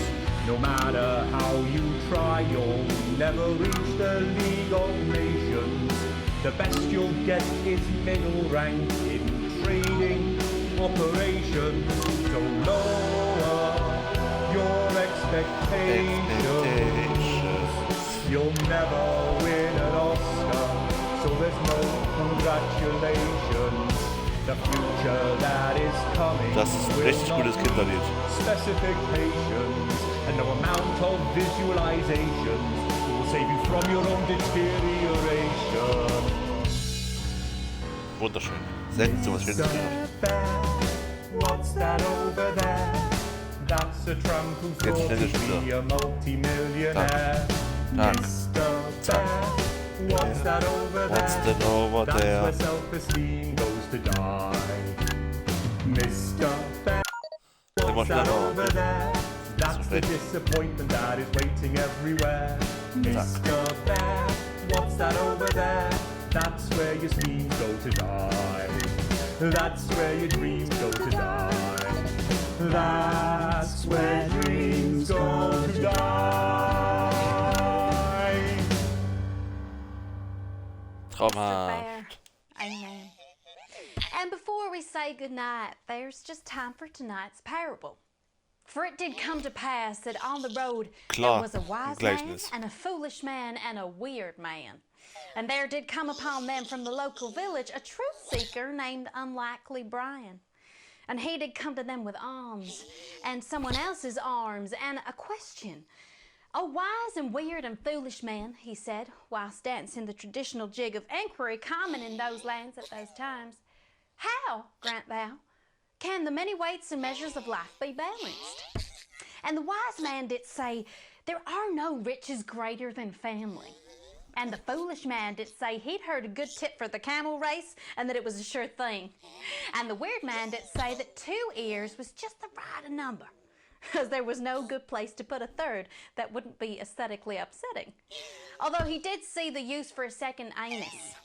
No matter how you try, you'll never reach the League of Nations. The best you'll get is middle rank in trading operations. So lower your expectations. You'll never win an Oscar, so there's no congratulations. The future that is coming Das ist ein richtig gutes Kinderlied. Specifications and no amount of visualizations will save you from your own deterioration. Wunderschön. Selten sowas Schönes gehört. What's that over there? That's a tramp who thought he'd be a multi-millionaire. Mr. Bear, what's that over there? That's where self-esteem goes to die. Mr. Bear, what's that over there? That's the disappointment that is waiting everywhere. Mr. Bear, what's that over there? That's where your schemes go to die. That's where your dreams go to die. That's where dreams go to die. Traumhaft. Amen. And before we say goodnight, there's just time for tonight's parable. For it did come to pass that on the road there was a wise man and a foolish man and a weird man. And there did come upon them from the local village a truth seeker named Unlikely Brian. And he did come to them with alms and someone else's arms and a question. "O wise and weird and foolish man," he said, whilst dancing the traditional jig of enquiry common in those lands at those times, "how, grant thou, can the many weights and measures of life be balanced?" And the wise man did say, "There are no riches greater than family." And the foolish man did say he'd heard a good tip for the camel race and that it was a sure thing. And the weird man did say that 2 ears was just the right number, because there was no good place to put a third that wouldn't be aesthetically upsetting. Although he did see the use for a second anus.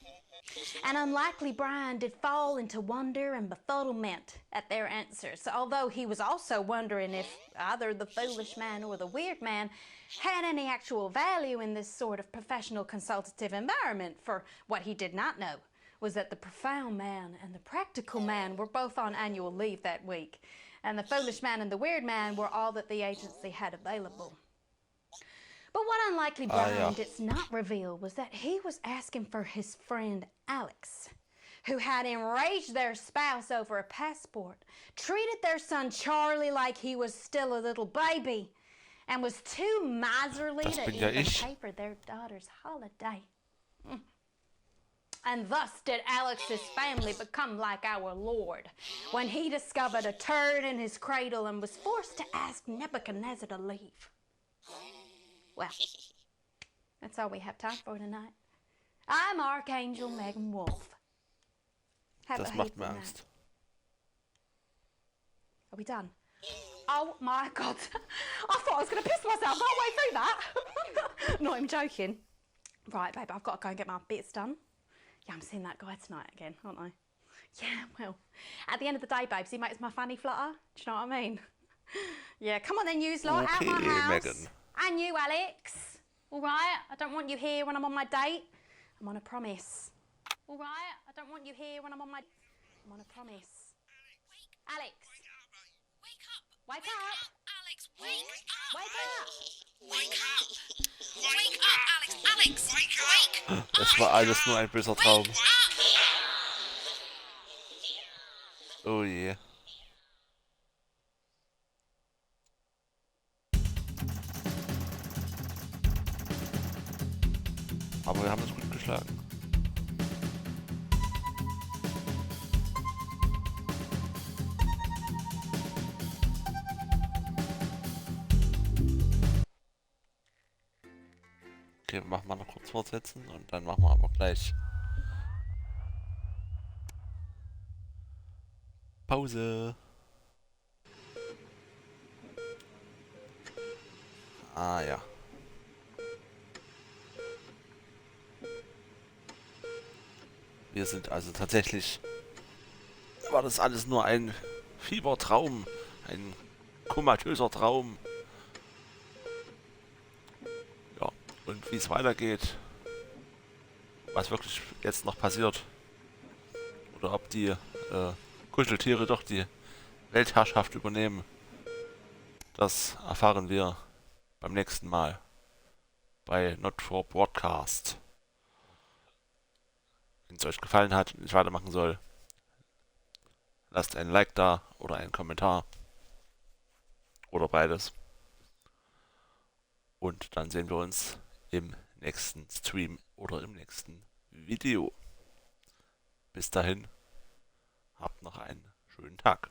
An unlikely Brian did fall into wonder and befuddlement at their answers, although he was also wondering if either the foolish man or the weird man had any actual value in this sort of professional consultative environment, for what he did not know was that the profound man and the practical man were both on annual leave that week, and the foolish man and the weird man were all that the agency had available. But what unlikely Brian did not reveal was that he was asking for his friend Alex, who had enraged their spouse over a passport, treated their son Charlie like he was still a little baby, and was too miserly to even pay for their daughter's holiday. And thus did Alex's family become like our Lord, when he discovered a turd in his cradle and was forced to ask Nebuchadnezzar to leave. Well, that's all we have time for tonight. I'm Archangel Megan Wolf. Das macht mir Angst. Are we done? Oh my God. I thought I was going to piss myself halfway through that. Not even joking. Right, babe, I've got to go and get my bits done. Yeah, I'm seeing that guy tonight again, aren't I? Yeah, well, at the end of the day, babes, he makes my fanny flutter. Do you know what I mean? Yeah, come on then, yous lot, out my house. Megan. And you, Alex. All right? I don't want you here when I'm on my date. I'm on a promise. All right? I don't want you here when I'm on my... I'm on a promise. Alex. Wake up! Wake up! Alex, wake up! Wake up! Wake up! Wake up, Alex! Alex! Wake up! Das war alles nur ein böser Traum. Oh je. Aber wir haben es gut geschlagen. Okay, machen wir noch kurz fortsetzen und dann machen wir aber gleich Pause. Ah ja. Wir sind also tatsächlich... War das alles nur ein Fiebertraum? Ein komatöser Traum? Ja, und wie es weitergeht, was wirklich jetzt noch passiert, oder ob die Kuscheltiere doch die Weltherrschaft übernehmen, das erfahren wir beim nächsten Mal bei Not for Broadcast. Wenn es euch gefallen hat und ich weitermachen soll, lasst ein Like da oder einen Kommentar oder beides. Und dann sehen wir uns im nächsten Stream oder im nächsten Video. Bis dahin, habt noch einen schönen Tag.